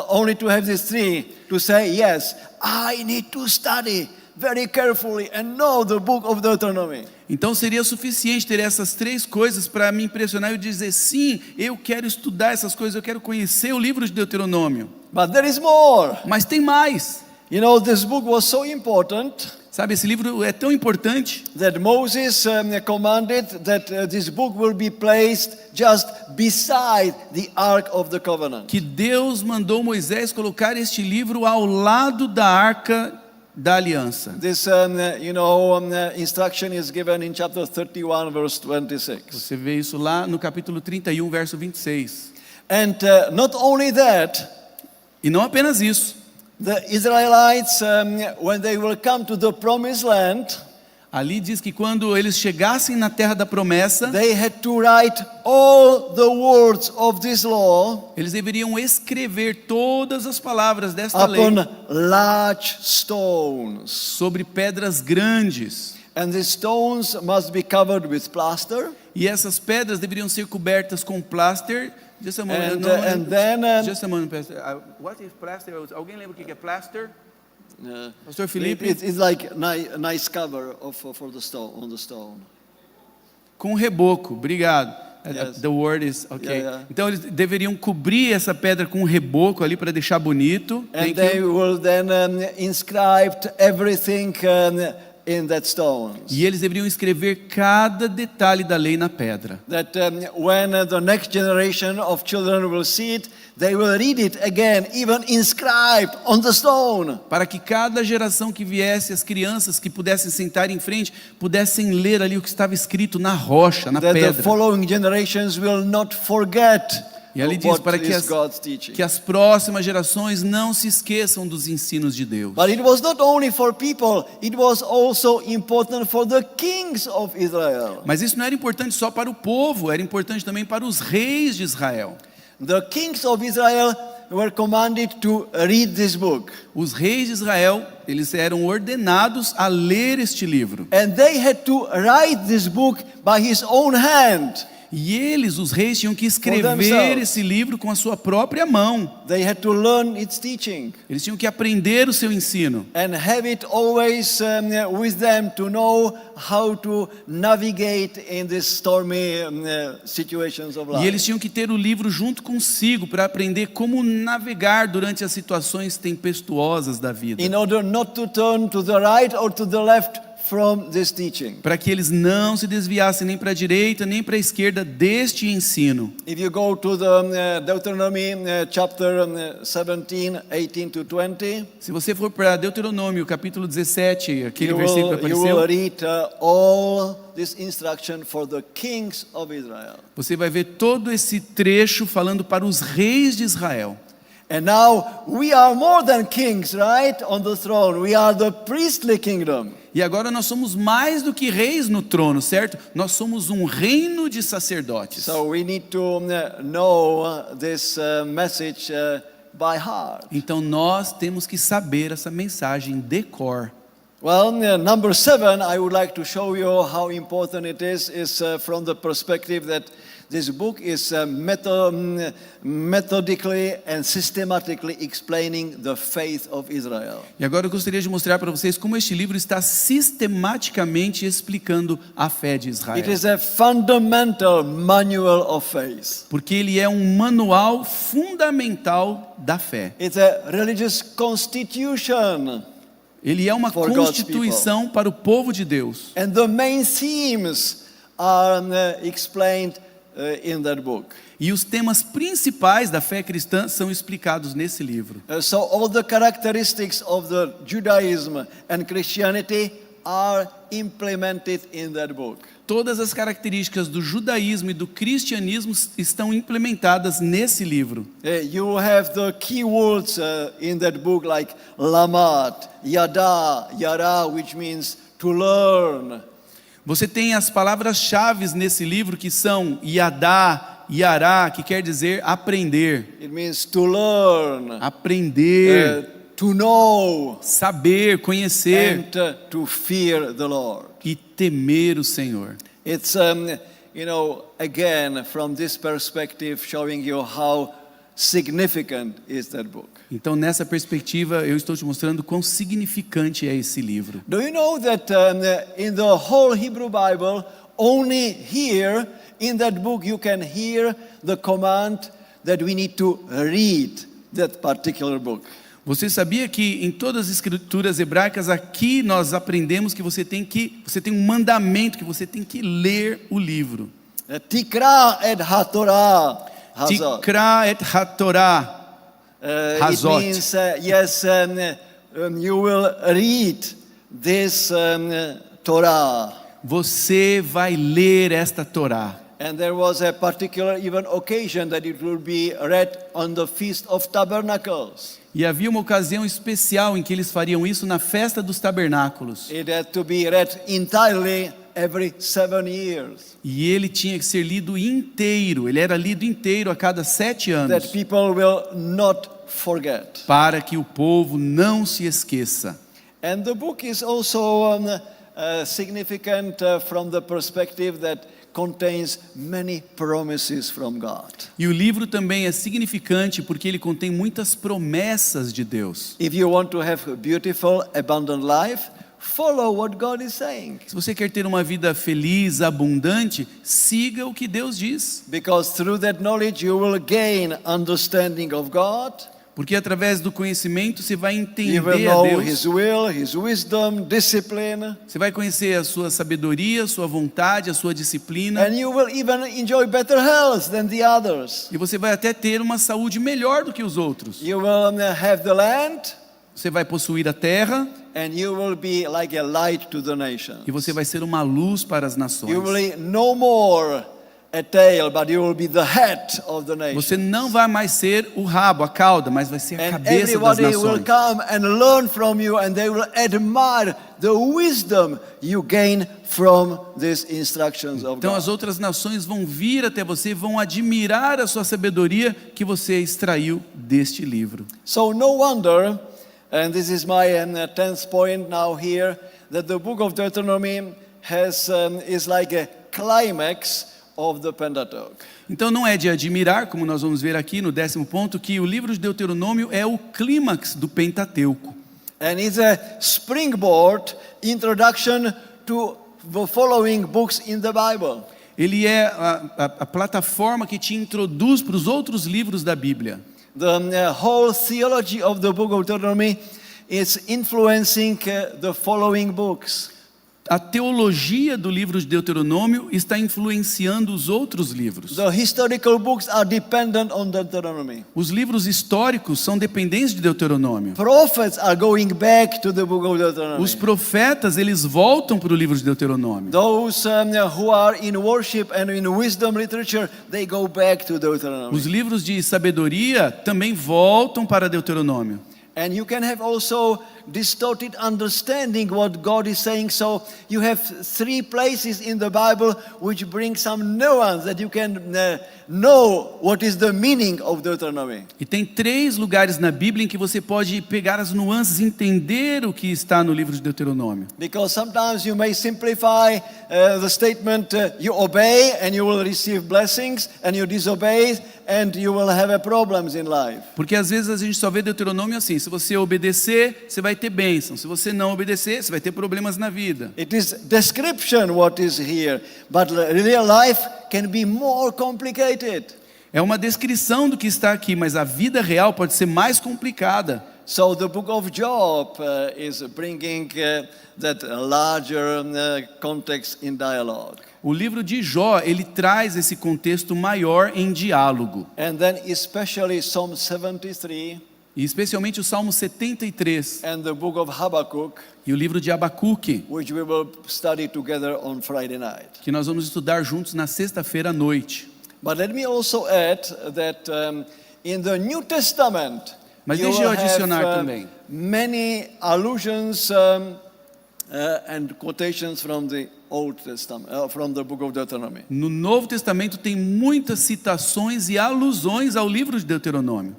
only to have these three to say, yes, I need to study very carefully and know the book of Deuteronomy. Então seria suficiente ter essas 3 coisas para me impressionar e dizer, sim, eu quero estudar essas coisas, eu quero conhecer o livro de Deuteronômio. But there is more. Mas tem mais. You know, this book was so important Sabe, esse livro é tão importante that Moses commanded that this book will be placed just beside the Ark of the Covenant. que Deus mandou Moisés colocar este livro ao lado da Arca da Aliança. This, instruction is given in chapter 31, verse 26. Você vê isso lá no capítulo 31, verso 26. And not only that, E não apenas isso. the Israelites, when they will come to the promised land, Ali diz que quando eles chegassem na terra da promessa, they had to write all the words of this law eles deveriam escrever todas as palavras desta lei upon large stones. sobre pedras grandes. And the stones must be covered with plaster. E essas pedras deveriam ser cobertas com plaster. Just a moment. And then Just a moment, pastor. What is plaster? Alguém lembra o que é plaster? Pastor Felipe? it's like nice cover for the stone, on the stone. Com reboco, obrigado. Yes. The word is okay. Yeah. Então eles deveriam cobrir essa pedra com reboco ali para deixar bonito. And Thank they you. will then inscribe everything in that stone. E eles deveriam escrever cada detalhe da lei na pedra. That when the next generation of children will see it, they will read it again, even inscribed on the stone. Para que cada geração que viesse, as crianças que pudessem sentar em frente, pudessem ler ali o que estava escrito na rocha, na That the pedra. following generations will not forget E ali diz what para que is God's teaching. que as próximas gerações não se esqueçam dos ensinos de Deus. But it was not only for people, it was also important for the kings of Israel. Mas isso não era importante só para o povo, era importante também para os reis de Israel. The kings of Israel were commanded to read this book. Os reis de Israel, eles eram ordenados a ler este livro. And they had to write this book by his own hand. E eles, os reis, tinham que escrever themselves. esse livro com a sua própria mão. They had to learn its teaching Eles tinham que aprender o seu ensino. and have it always with them to know how to navigate in these stormy situations of E life. eles tinham que ter o livro junto consigo para aprender como navegar durante as situações tempestuosas da vida. In order not to turn to the right or to the left from this teaching. Para que eles não se desviassem nem para a direita nem para a esquerda deste ensino. If you go to the Deuteronomy chapter 17, 18 to 20, Se você for para Deuteronômio, capítulo 17, aquele you versículo que will, you will apareceu, read all this instruction for the kings of Israel. você vai ver todo esse trecho falando para os reis de Israel. And now we are more than kings, right? On the throne. We are the priestly kingdom. E agora nós somos mais do que reis no trono, certo? Nós somos um reino de sacerdotes. So we need to know this message by heart. Então nós temos que saber essa mensagem de cor. Well, number 7, I would like to show you how important it is from the perspective that this book is methodically and systematically explaining the faith of Israel. E agora eu gostaria de mostrar para vocês como este livro está sistematicamente explicando a fé de Israel. It is a fundamental manual of faith. Porque ele é um manual fundamental da fé. It's a religious constitution. Ele é uma For God's constituição para o povo de Deus. And the main themes are explained in that book. E os temas principais da fé cristã são explicados nesse livro. So all the characteristics of the Judaism and Christianity are implemented in that book. Todas as características do judaísmo e do cristianismo estão implementadas nesse livro. You have the key words in that book like lamat, yada, yara, which means to learn. Você tem as palavras-chave nesse livro que são yadá, yará, que quer dizer aprender. It means to learn, Aprender, to know, saber, conhecer and to fear the Lord. e temer o Senhor. It's, again, from this perspective, showing you how significant is that book. Então, nessa perspectiva, eu estou te mostrando quão significante é esse livro. Do you know that in the whole Hebrew Bible, only here in that book you can hear the command that we need to read that particular book? Você sabia que em todas as escrituras hebraicas aqui nós aprendemos que você tem um mandamento que você tem que ler o livro. Tikra et haTorah. Hazot. Tikra et haTorah. It Hazot. means, yes, you will read this Torah. Você vai ler esta Torá. And there was a particular even occasion that it will be read on the Feast of Tabernacles. E havia uma ocasião especial em que eles fariam isso na festa dos tabernáculos. It had to be read entirely every 7 years. E ele tinha que ser lido inteiro. Ele era lido inteiro a cada 7 That anos. people will not forget. Para que o povo não se esqueça. And the book is also significant from the perspective that contains many promises from God. E o livro também é significante porque ele contém muitas promessas de Deus. If you want to have a beautiful, abundant life, follow what God is saying. Se você quer ter uma vida feliz, abundante, siga o que Deus diz. Because through that knowledge you will gain understanding of God. Porque através do conhecimento você vai You will entender a know Deus. His will, His wisdom, discipline. Você vai conhecer a sua sabedoria, a sua vontade, a sua disciplina. And you will even enjoy better health than the others. E você vai até ter uma saúde melhor do que os outros. You will have the land. Você vai possuir a terra And you will be like a light to the nations. e você vai ser uma luz para as nações. You will be no more a tail, but you will be the head of the nations. Você não vai mais ser o rabo, a cauda, mas vai ser a And cabeça das everybody will nações. come and learn from you, and they will admire the wisdom you gain from these instructions of Então God. as outras nações vão vir até você e vão admirar a sua sabedoria que você extraiu deste livro. So no wonder, and this is my 10th point now here, that the book of Deuteronomy is like a climax of the Pentateuch. Então não é de admirar, como nós vamos ver aqui no 10º ponto, que o livro de Deuteronômio é o clímax do Pentateuco. And it's a springboard introduction to the following books in the Bible. Ele é a plataforma que te introduz para os outros livros da Bíblia. The whole theology of the book of Deuteronomy is influencing the following books. A teologia do livro de Deuteronômio está influenciando os outros livros. The historical books are dependent on Deuteronomy. Os livros históricos são dependentes de Deuteronômio. Prophets are going back to the book of Deuteronomy. Os profetas, eles voltam para o livro de Deuteronômio. Those who are in worship and in wisdom literature, they go back to Deuteronomy. Os livros de sabedoria também voltam para Deuteronômio. And you can have also distorted understanding what God is saying. So you have 3 places in the Bible which bring some nuance that you can know what is the meaning of Deuteronomy. E tem 3 lugares na Bíblia em que você pode pegar as nuances e entender o que está no livro de Deuteronômio. Because sometimes you may simplify the statement, you obey and you will receive blessings, and you disobey and you will have problems in life. Porque às vezes a gente só vê Deuteronômio assim, se você obedecer, você vai ter bênção. Se você não obedecer, você vai ter problemas na vida. It is description what is here, but real life can be more complicated. É uma descrição do que está aqui, mas a vida real pode ser mais complicada. So the book of Job is bringing that larger context in dialogue. O livro de Jó, ele traz esse contexto maior em diálogo. And then especially Psalm 73 E especialmente o Salmo 73 and the book of Habakkuk, e o livro de Abacuque, which we will study together on Friday night. que nós vamos estudar juntos na sexta-feira à noite. But let me also add that in the New Testament, Mas you deixa eu will adicionar have também. many allusions and quotations from the Old Testament, from the book of Deuteronomy. No Novo Testamento tem muitas citações e alusões ao livro de Deuteronômio.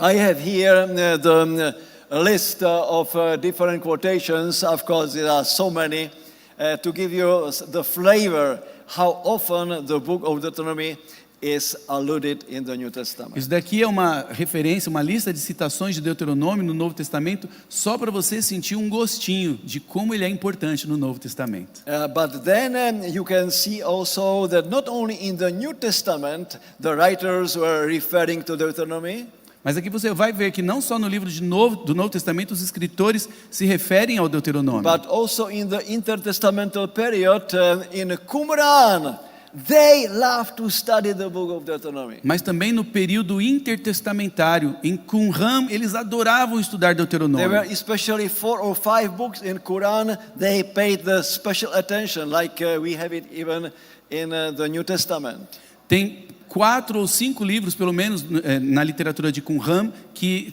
I have here the list of different quotations. Of course, there are so many to give you the flavor how often the book of Deuteronomy is alluded in the New Testament. Isso daqui é uma referência, uma lista de citações de Deuteronômio no Novo Testamento, só para você sentir um gostinho de como ele é importante no Novo Testamento. But then you can see also that not only in the New Testament the writers were referring to Deuteronomy, Mas aqui você vai ver que não só no livro do Novo Testamento os escritores se referem ao Deuteronômio, but also in the intertestamental period in Qumran, they love to study the book of Deuteronomy. mas também no período intertestamentário, em Qumran, eles adoravam estudar There Deuteronômio. were especially 4 or 5 books in Quran they paid the special attention, like we have it even in the New Testament. Tem 4 ou 5 livros, pelo menos, na literatura de Qumran, que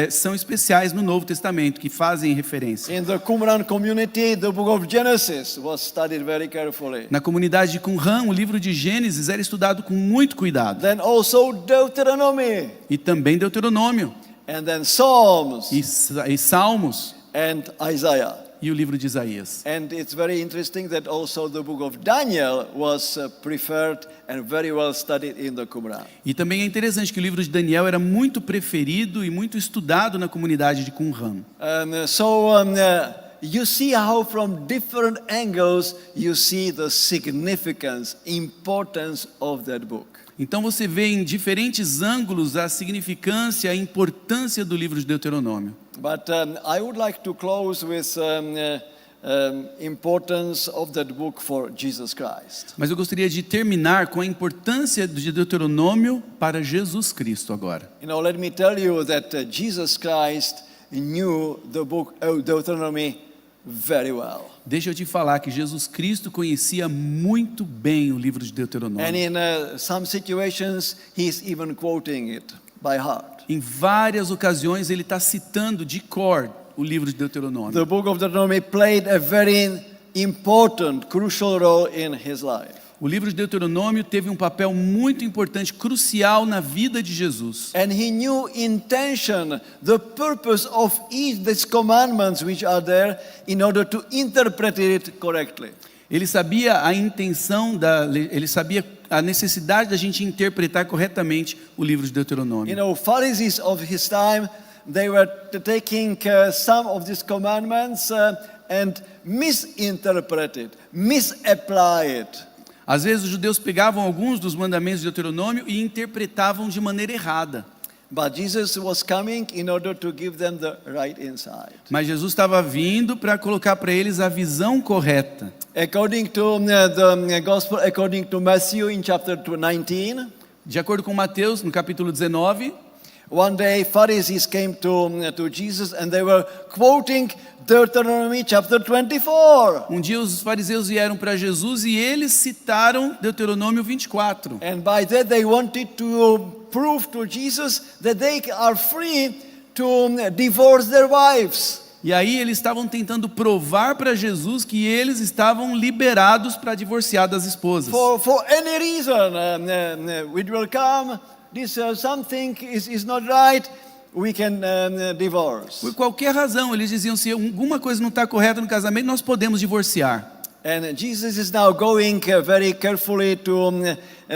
são especiais no Novo Testamento, que fazem referência. In the Qumran community, the book of Genesis was studied very carefully. Na comunidade de Qumran, o livro de Gênesis era estudado com muito cuidado. Then also Deuteronomy, E também Deuteronômio, and then Psalms, e Salmos, and Isaiah. e o livro de Isaías. And it's very interesting that also the book of Daniel was preferred and very well studied in the Qumran. E também é interessante que o livro de Daniel era muito preferido e muito estudado na comunidade de Qumran. You see how from different angles you see the significance, importance of that book. Então você vê em diferentes ângulos a significância, a importância do livro de Deuteronômio. But I would like to close with importance of that book for Jesus Christ. Mas eu gostaria de terminar com a importância de Deuteronômio para Jesus Cristo agora. You know, let me tell you that Jesus Christ knew the book of Deuteronomy very well. Deixa eu te falar que Jesus Cristo conhecia muito bem o livro de Deuteronômio. And in some situations he's even quoting it by heart. Em várias ocasiões ele está citando de cor o livro de Deuteronômio. The book of Deuteronomy played a very important, crucial role in his life. O livro de Deuteronômio teve um papel muito importante, crucial na vida de Jesus. And he knew intention, the purpose of each of these commandments which are there in order to interpret it correctly. Ele sabia a intenção ele sabia a necessidade da gente interpretar corretamente o livro de Deuteronômio. You know, Pharisees of his time, they were taking some of these commandments and misinterpret it, misapply it. Às vezes os judeus pegavam alguns dos mandamentos de Deuteronômio e interpretavam de maneira errada. But Jesus was coming in order to give them the right insight. Mas Jesus estava vindo para colocar para eles a visão correta. According to the Gospel, according to Matthew in chapter 19, De acordo com Mateus, no capítulo 19, one day Pharisees came to Jesus and they were quoting Deuteronomy chapter 24. um dia os fariseus vieram para Jesus e eles citaram Deuteronômio 24. And by that they wanted to prove to Jesus that they are free to divorce their wives. E aí eles estavam tentando provar para Jesus que eles estavam liberados para divorciar das esposas. For any reason, it will come, this something is not right, we can divorce. Por qualquer razão, eles diziam, se alguma coisa não está correta no casamento, nós podemos divorciar. And Jesus is now going very carefully to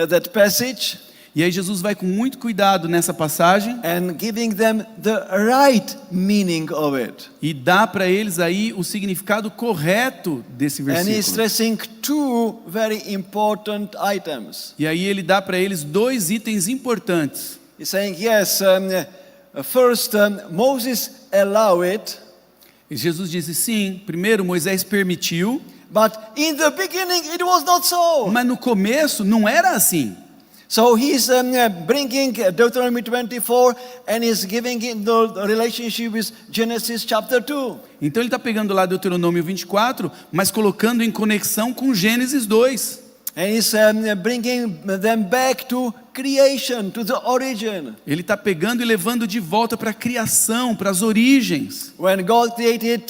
that passage. E aí Jesus vai com muito cuidado nessa passagem And giving them the right meaning of it. e dá para eles aí o significado correto desse And he's versículo. stressing two very important items. E aí ele dá para eles dois itens importantes. He's saying, yes, first, Moses allowed it, E Jesus disse, sim, primeiro Moisés permitiu, but in the beginning it was not so. mas no começo não era assim. So he's bringing Deuteronomy 24 and he's giving it the relationship with Genesis chapter 2. Então ele está pegando lá Deuteronômio 24, mas colocando em conexão com Gênesis 2. And he's bringing them back to creation, to the origin. Ele está pegando e levando de volta para a criação, para as origens. When God created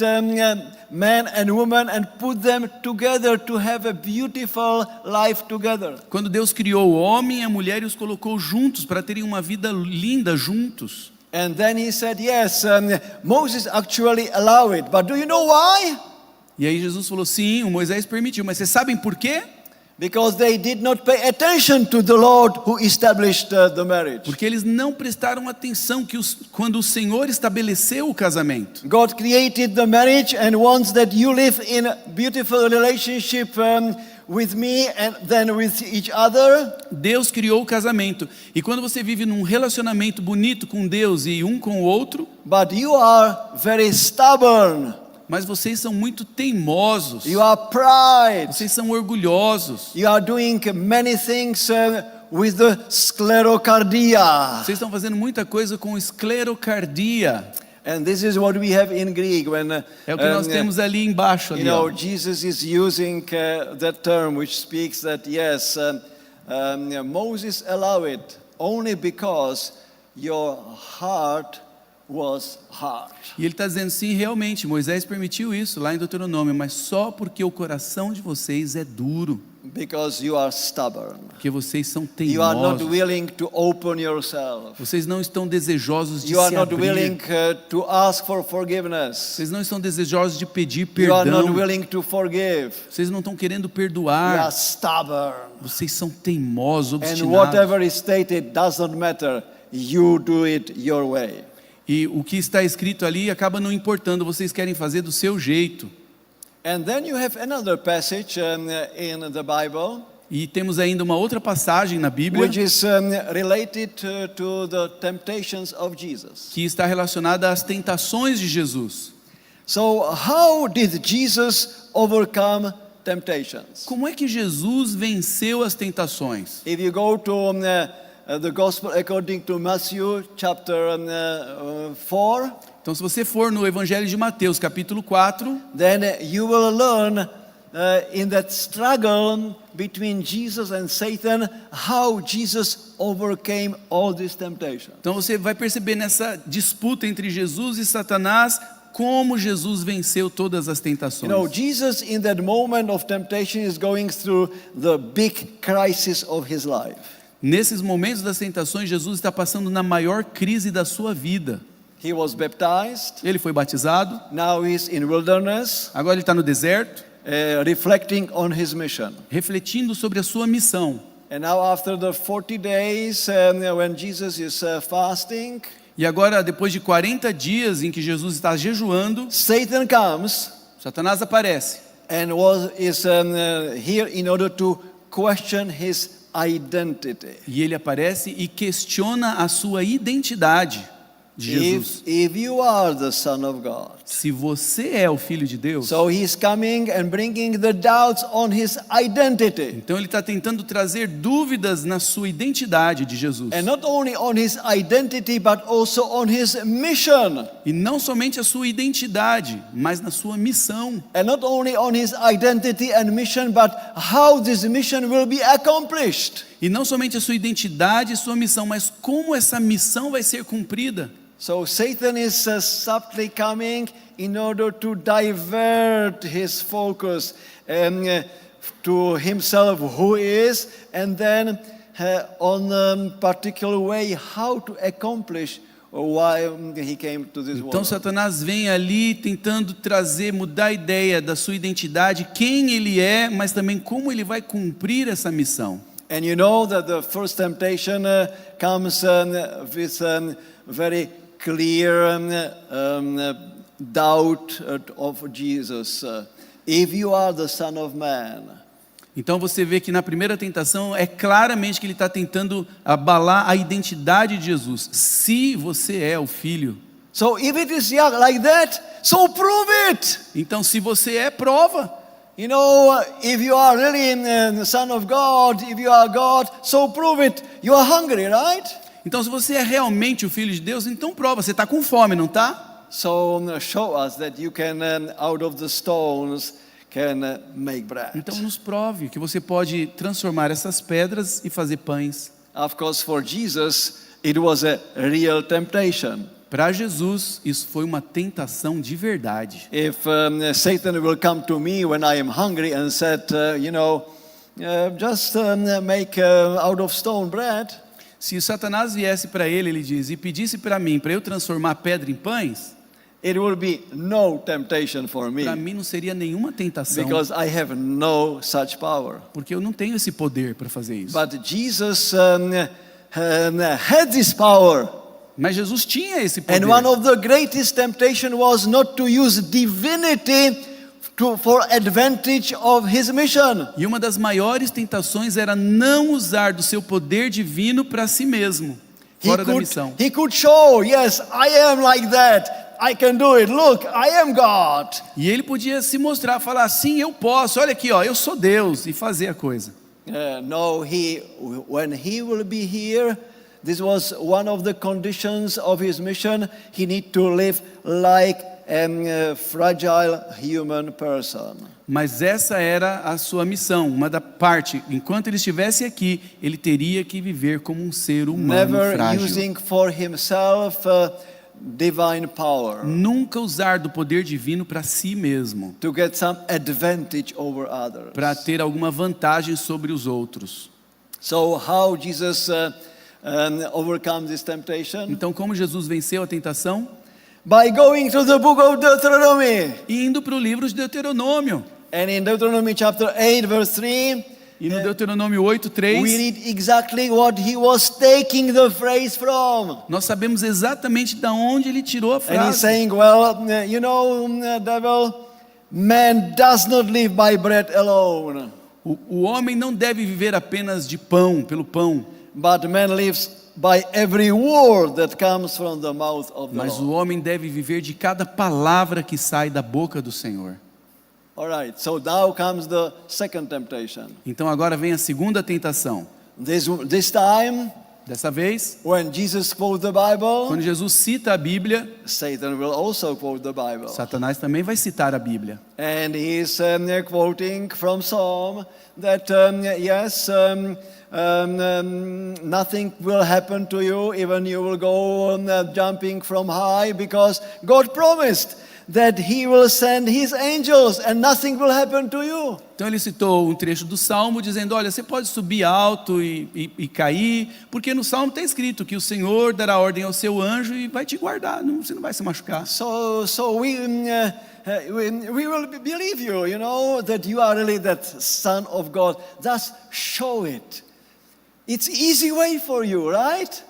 man and woman and put them together to have a beautiful life together. Quando Deus criou o homem e a mulher e os colocou juntos para terem uma vida linda juntos. And then he said, yes, Moses actually allowed it. But do you know why? E aí Jesus falou, sim, o Moisés permitiu, mas vocês sabem por quê? Because they did not pay attention to the Lord who established the marriage. Porque eles não prestaram atenção quando o Senhor estabeleceu o casamento. God created the marriage and wants that you live in a beautiful relationship with me and then with each other. Deus criou o casamento. E quando você vive num relacionamento bonito com Deus e um com o outro, But you are very stubborn. mas vocês são muito teimosos. You are pride. Vocês são orgulhosos. You are doing many things with the sclerocardia. Vocês estão fazendo muita coisa com esclerocardia. And this is what we have in Greek when É o que nós temos ali embaixo. you Ali, know, ó. Jesus is using that term which speaks that yes, Moses allowed it only because your heart was hard. E ele está dizendo, sim, realmente, Moisés permitiu isso lá em Deuteronômio, mas só porque o coração de vocês é duro. Because you are stubborn. Porque vocês são You are not teimosos. willing to open yourself. Vocês não estão desejosos de You are se not willing abrir. to ask for forgiveness. Vocês não estão desejosos de pedir You are not perdão. willing to forgive. Vocês não estão querendo You are perdoar. stubborn. Vocês são teimosos, And obstinados. whatever is stated does not matter. You do it your way. E o que está escrito ali acaba não importando. Vocês querem fazer do seu jeito. And then you have another passage in the Bible E temos ainda uma outra passagem na Bíblia which is related to the temptations of Jesus. que está relacionada às tentações de Jesus. So how did Jesus overcome temptations? Como é que Jesus venceu as tentações? If you go to the Gospel according to Matthew chapter 4, Então, se você for no Evangelho de Mateus, capítulo 4, then you will learn in that struggle between Jesus and Satan how Jesus overcame all these temptations. então você vai perceber nessa disputa entre Jesus e Satanás como Jesus venceu todas as tentações. You know, Jesus in that moment of temptation is going through the big crisis of his life. Nesses momentos das tentações, Jesus está passando na maior crise da sua vida. He was baptized, Ele foi batizado, now he's in wilderness, agora ele está no deserto, reflecting on his mission. refletindo sobre a sua missão. And now after the 40 days when Jesus is fasting, E agora, depois de 40 dias em que Jesus está jejuando, Satan comes Satanás aparece. and is here in order to question his identity. E ele aparece e questiona a sua identidade de Jesus. If you are the Son of God. Se você é o Filho de Deus, So he's coming and bringing the doubts on his identity. então ele está tentando trazer dúvidas na sua identidade de Jesus. And not only on his identity, but also on his mission. E não somente a sua identidade, mas na sua missão. And not only on his identity and mission, but how this mission will be accomplished. E não somente a sua identidade e sua missão, mas como essa missão vai ser cumprida. So Satan is subtly coming in order to divert his focus to himself, who is, and then on a particular way how to accomplish why he came to this Então world. Satanás vem ali tentando trazer, mudar a ideia da sua identidade, quem ele é, mas também como ele vai cumprir essa missão. And you know that the first temptation comes with very clear doubt of Jesus. If you are the Son of Man. Então você vê que na primeira tentação é claramente que ele está tentando abalar a identidade de Jesus. Se você é o Filho. So if it is like that, so prove it. Então se você é, prova. You know, if you are really the Son of God, if you are God, so prove it. You are hungry, right? Então se você é realmente o Filho de Deus, então prova. Você está com fome, não está? So show us that you can, out of the stones, can make bread. Então nos prove que você pode transformar essas pedras e fazer pães. Of course, for Jesus, it was a real temptation. Para Jesus, isso foi uma tentação de verdade. If Satan will come to me when I am hungry and said, just make out of stone bread. Se o Satanás viesse para ele diz, e pedisse para mim, para eu transformar pedra em pães, it will be no temptation for me. para mim não seria nenhuma tentação, Because I have no such power. porque eu não tenho esse poder para fazer isso. But Jesus had this power. Mas Jesus tinha esse And poder. one of the greatest temptation was not to use divinity for advantage of his mission. E uma das maiores tentações era não usar do seu poder divino para si mesmo, fora da missão. He could show, yes, I am like that. I can do it. Look, I am God. E ele podia se mostrar, falar, sim, eu posso, olha aqui, ó, eu sou Deus, e fazer a coisa. No, when he will be here, this was one of the conditions of his mission. He need to live like a fragile human person. Mas essa era a sua missão, uma da parte. Enquanto ele estivesse aqui, ele teria que viver como um ser humano Never frágil. using for himself divine power Nunca usar do poder divino para si mesmo, to get some advantage over others. para ter alguma vantagem sobre os outros. So how Jesus overcome this temptation? Então, como Jesus venceu a tentação? By going to the book of Deuteronomy. Indo para o livro de Deuteronômio. And in Deuteronomy chapter 8 verse 3, E no Deuteronômio we 8:3, read exactly what he was taking the phrase from. nós sabemos exatamente de onde ele tirou a And he's frase. saying, well, devil, man does not live by bread alone, O homem não deve viver apenas de pão, pelo pão, but man lives by every word that comes from the mouth of the mas Lord. o homem deve viver de cada palavra que sai da boca do Senhor. All right, so now comes the second temptation. Então agora vem a segunda tentação. This time, Dessa vez, when Jesus quotes the Bible, quando Jesus cita a Bíblia, Satan will also quote the Bible. Satanás também vai citar a Bíblia. And he's quoting from Psalm that, yes, nothing will happen to you, even you will go jumping from high, because God promised that he will send his angels and nothing will happen to you. Então ele citou um trecho do Salmo dizendo, olha, você pode subir alto e cair, porque no Salmo está escrito que o Senhor dará ordem ao seu anjo e vai te guardar, você não vai se machucar. So we will believe you, you know, that you are really that son of God. Just show it. It's easy way for you, right?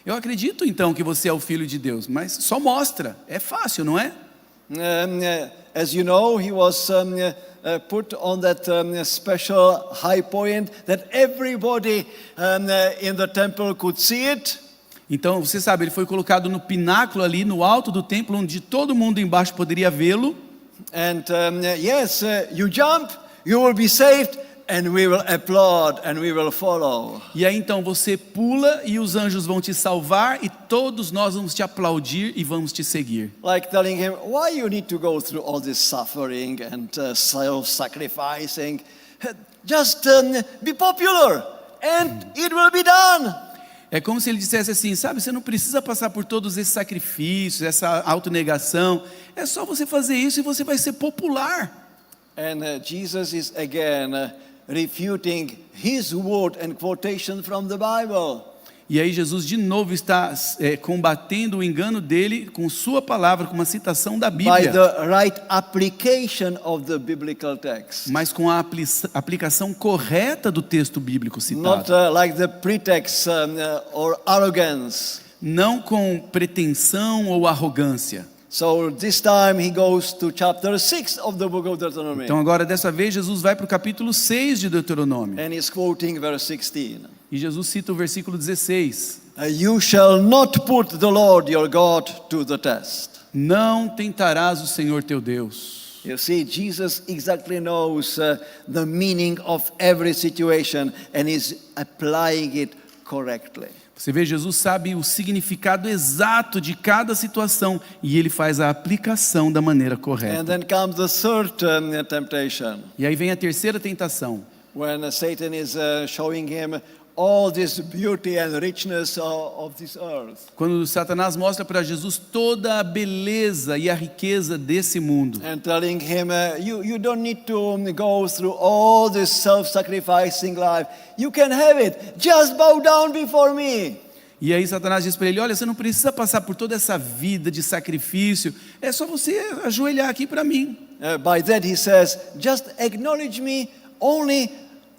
Eu acredito então que você é o Filho de Deus, mas só mostra, é fácil, não é? As you know, he was put on that special high point that everybody in the temple could see it. Então, você sabe, ele foi colocado no pináculo ali, no alto do templo, onde todo mundo embaixo poderia vê-lo. And yes, you jump, you will be saved, and we will applaud, and we will follow. E aí então você pula e os anjos vão te salvar e todos nós vamos te aplaudir e vamos te seguir. Like telling him, why you need to go through all this suffering and self-sacrificing? Just be popular, and it will be done. É como se ele dissesse assim, sabe, você não precisa passar por todos esses sacrifícios, essa autonegação. É só você fazer isso e você vai ser popular. And Jesus is again refuting his word and quotation from the Bible. E aí Jesus de novo está combatendo o engano dele com sua palavra, com uma citação da By Bíblia. the right application of the biblical text. Mas com a aplicação correta do texto bíblico Not citado. like the pretext or arrogance. Não com pretensão ou arrogância. So this time he goes to chapter 6 of the book of Deuteronomy. Então agora dessa vez Jesus vai para o capítulo 6 de Deuteronômio. And he's quoting verse 16. E Jesus cita o versículo 16. You shall not put the Lord your God to the test. Não tentarás o Senhor teu Deus. You see, Jesus exactly knows the meaning of every situation and is applying it correctly. Você vê, Jesus sabe o significado exato de cada situação e ele faz a aplicação da maneira And correta. then comes the third temptation, E aí vem a terceira tentação. when Satan is showing him all this beauty and richness of this earth. Quando Satanás mostra para Jesus toda a beleza e a riqueza desse mundo. And telling him, you don't need to go through all this self-sacrificing life. You can have it. Just bow down before me. E aí Satanás diz para ele, olha, você não precisa passar por toda essa vida de sacrifício, é só você ajoelhar aqui para mim. By that he says, just acknowledge me only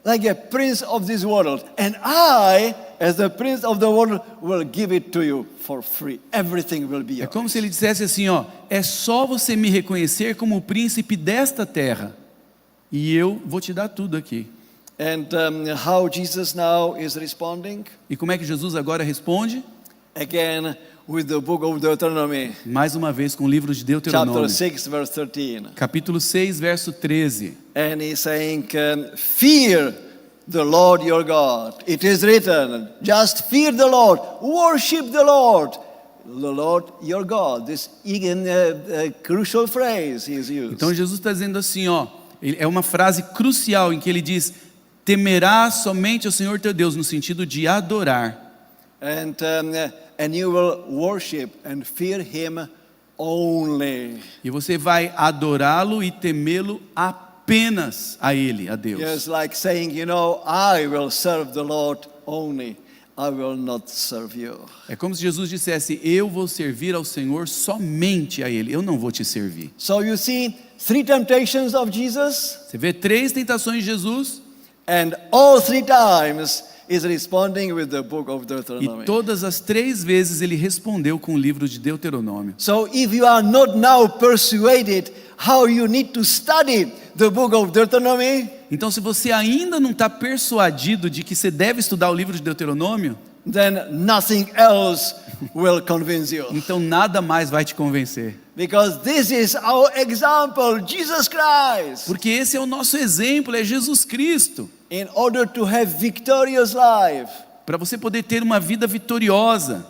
like a prince of this world. And I, as the prince of the world, will give it to you for free. Everything will be É yours. como se ele dissesse assim, ó, é só você me reconhecer como o príncipe desta terra e eu vou te dar tudo aqui. And how Jesus now is responding? E como é que Jesus agora responde? Again, with the book of Deuteronomy, Mais uma vez com o livro de chapter Deuteronômio, 6, verse 13. capítulo 6, verso 13. And he's saying, fear the Lord your God. It is written, just fear the Lord, worship the Lord your God. This crucial phrase is used. Então Jesus está dizendo assim, ó, é uma frase crucial em que ele diz, temerás somente ao Senhor teu Deus, no sentido de adorar. And you will worship and fear him only. E você vai adorá-lo e temê-lo apenas a Ele, a Deus. Yes, like saying, you know, I will serve the Lord only. I will not serve you. É como se Jesus dissesse, eu vou servir ao Senhor somente a Ele, eu não vou te servir. So you see, 3 temptations of Jesus, Você vê 3 tentações de Jesus and all 3 times is responding with the book of e Deuteronomy. todas as 3 vezes ele respondeu com o livro de Deuteronômio. So if you are not now persuaded how you need to study the book of Deuteronomy, Então se você ainda não está persuadido de que você deve estudar o livro de Deuteronômio, then nothing else will convince you. então nada mais vai te convencer. Because this is our example, Jesus Christ. Porque esse é o nosso exemplo, é Jesus Cristo. In order to have victorious life, Para você poder ter uma vida vitoriosa.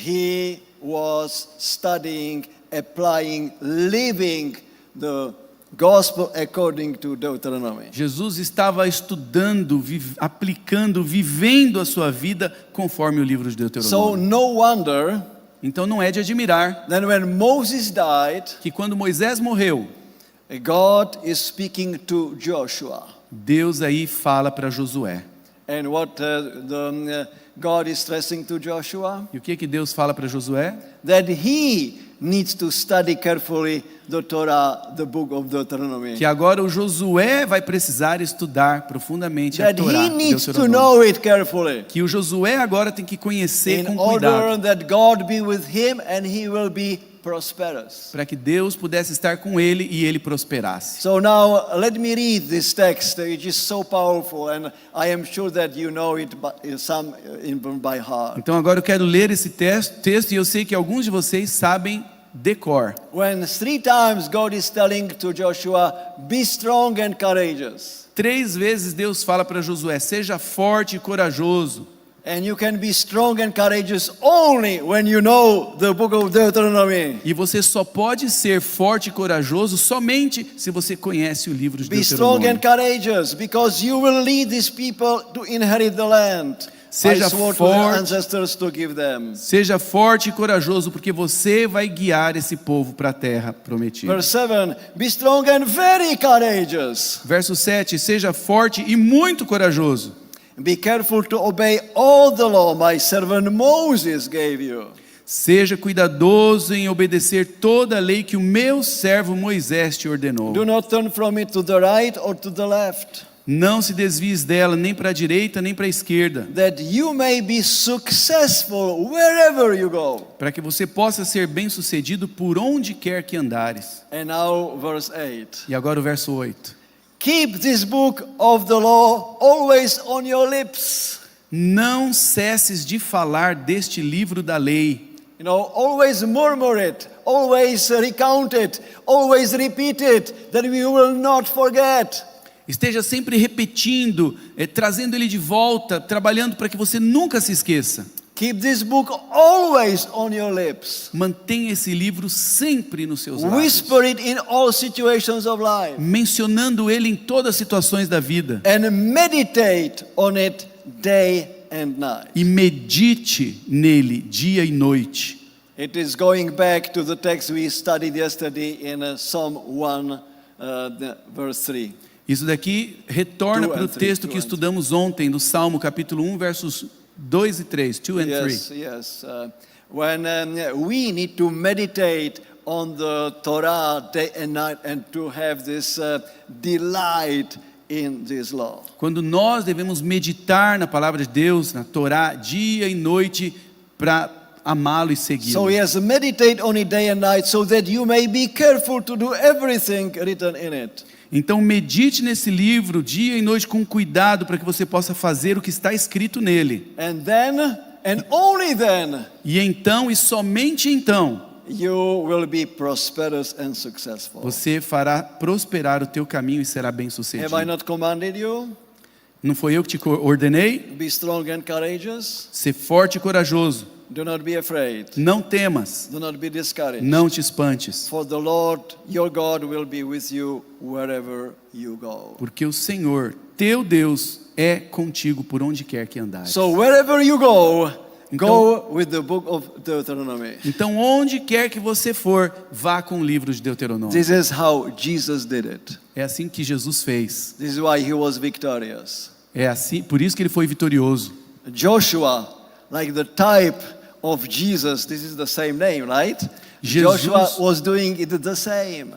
he was studying, applying, living the gospel according to Deuteronomy. Jesus estava estudando, aplicando, vivendo a sua vida conforme o livro de So Deuteronômio. no wonder Então não é de admirar then when Moses died, que quando Moisés morreu, God is speaking to Joshua. Deus aí fala para Josué. And what God is stressing to Joshua? E o que Deus fala para Josué? That he needs to study carefully the Torah, the book of Deuteronomy. Que agora o Josué vai precisar estudar profundamente a That Torá, he needs to Deuteronômio. know it carefully. Que o Josué agora tem que conhecer In com order cuidado, that God be with him and he will be prosperous. para que Deus pudesse estar com ele e ele prosperasse. So now let me read this text, which is so powerful, and I am sure that you know it by heart. Então agora eu quero ler esse texto e eu sei que alguns de vocês sabem decor. When 3 times God is telling to Joshua, be strong and courageous. 3 vezes Deus fala para Josué, seja forte e corajoso. And you can be strong and courageous only when you know the book of Deuteronomy. E você só pode ser forte e corajoso somente se você conhece o livro de Be strong and Deuteronômio. courageous, because you will lead these people to inherit the land. Seja I swore to their forte. ancestors to give them. Seja forte e corajoso, porque você vai guiar esse povo para a terra prometida. Verse 7, be strong and very courageous. Verso 7, seja forte e muito corajoso. Be careful to obey all the law my servant Moses gave you. Seja cuidadoso em obedecer toda a lei que o meu servo Moisés te ordenou. Do not turn from it to the right or to the left, Não se desvies dela nem para a direita nem para a esquerda, that you may be successful wherever you go. para que você possa ser bem-sucedido por onde quer que andares. And now verse 8. E agora o verso 8. Keep this book of the law always on your lips. Não cesses de falar deste livro da lei. You know, always murmur it, always recount it, always repeat it, that we will not forget. Esteja sempre repetindo, trazendo ele de volta, trabalhando para que você nunca se esqueça. Keep this book always on your lips. Mantenha esse livro sempre nos seus lábios, Whisper it in all situations of life. mencionando ele em todas as situações da vida. And meditate on it day and night. E medite nele dia e noite. It is going back to the text we studied yesterday in Psalm 1, verse 3. Isso daqui retorna Two para o and three, texto two que and estudamos ontem, do Salmo capítulo 1, versos 2 e 3, 2 and 3. Yes. When we need to meditate on the Torah day and night and to have this delight in this law. Quando nós devemos meditar na palavra de Deus, na Torá, dia e noite, para amá-lo e segui-lo. So yes, meditate on it day and night so that you may be careful to do everything written in it. Então medite nesse livro dia e noite com cuidado para que você possa fazer o que está escrito nele. And then, and only then, E então, e somente então, you will be prosperous and successful. você fará prosperar o teu caminho e será bem-sucedido. Have I not commanded you? Não foi eu que te ordenei? Be strong and courageous. Ser forte e corajoso. Do not be afraid. Não temas, Do not be discouraged. não te espantes, For the Lord your God will be with you wherever you go. porque o Senhor, teu Deus, é contigo por onde quer que andares. So wherever you go, Então- go with the book of Deuteronomy. Então, onde quer que você for, vá com o livro de Deuteronômio. This is how Jesus did it. É assim que Jesus fez. This is why he was victorious. É assim, por isso que ele foi vitorioso. Joshua, like the type of Jesus, this is the same name, right? Jesus- Joshua was doing it the same.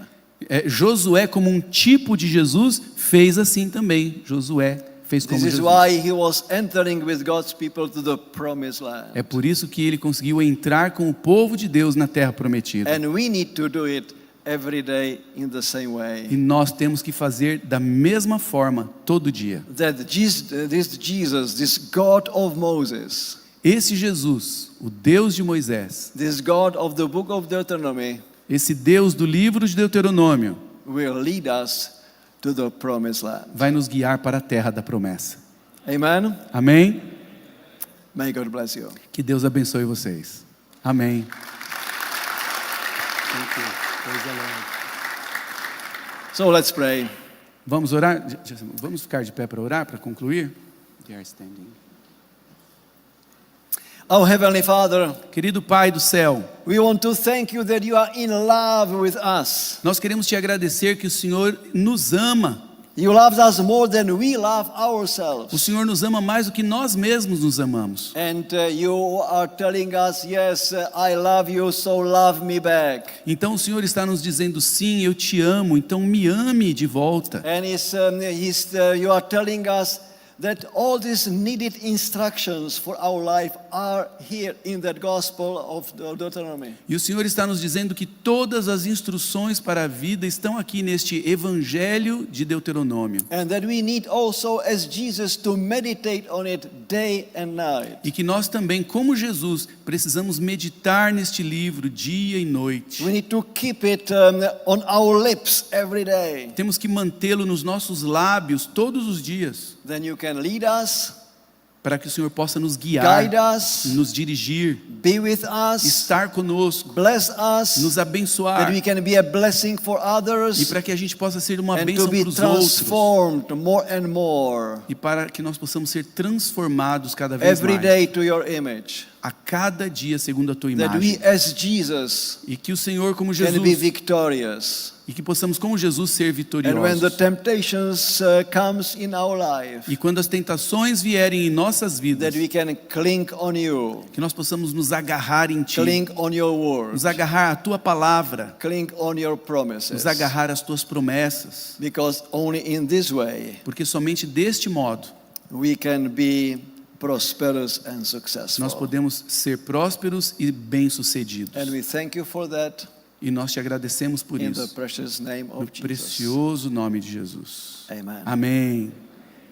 Josué, como um tipo de Jesus, fez assim também. Josué fez como This is Jesus. why he was entering with God's people to the promised land. É por isso que ele conseguiu entrar com o povo de Deus na terra prometida. And we need to do it every day in the same way. E nós temos que fazer da mesma forma todo dia. That this Jesus, this God of Moses, Esse Jesus, o Deus de Moisés, this God of the book of Deuteronomy, esse Deus do livro de Deuteronômio, will lead us to the promised land. vai nos guiar para a terra da promessa. Amen? Amém? May God bless you. Que Deus abençoe vocês. Amém. So let's pray. Vamos orar? Vamos ficar de pé para orar, para concluir? We are standing. Our Heavenly Father, Querido Pai do céu, we want to thank you that you are in love with us. nós queremos te agradecer que o Senhor nos ama. You loved us more than we love O ourselves. Senhor nos ama mais do que nós mesmos nos amamos. And you are telling us, yes, I love you, so love me back. Então o Senhor está nos dizendo, sim, eu te amo, então me ame de volta. And you are telling us that all these needed instructions for our life are here in that gospel of Deuteronomy. E o Senhor está nos dizendo que todas as instruções para a vida estão aqui neste Evangelho de Deuteronômio. And that we need also, as Jesus, to meditate on it day and night. E que nós também, como Jesus, precisamos meditar neste livro dia e noite. We need to keep it on our lips every day. Temos que mantê-lo nos nossos lábios todos os dias, Then you can lead us, para que o Senhor possa nos guiar, guide us, nos dirigir, be with us, estar conosco, bless us, nos abençoar, that we can be a blessing for e others, para que a gente possa ser uma and bênção to be para os outros, transformed more and more e para que nós possamos ser transformados cada vez every mais, day to your image. a cada dia segundo a tua That we, imagem, as Jesus, e que o Senhor como can be Jesus, victorious. e que possamos como Jesus ser And when the vitoriosos. temptations comes in our life, E quando as tentações vierem em nossas vidas, that we can cling on you, que nós possamos nos agarrar em Ti, cling on your word, nos agarrar à Tua palavra, cling on your promises. nos agarrar às Tuas promessas, Because only in this way porque somente deste modo we can be prosperous and nós successful. podemos ser prósperos e bem-sucedidos. And we thank you for that E nós te agradecemos por in the isso, precious name no of Jesus. precioso nome de Jesus. Amen. Amém.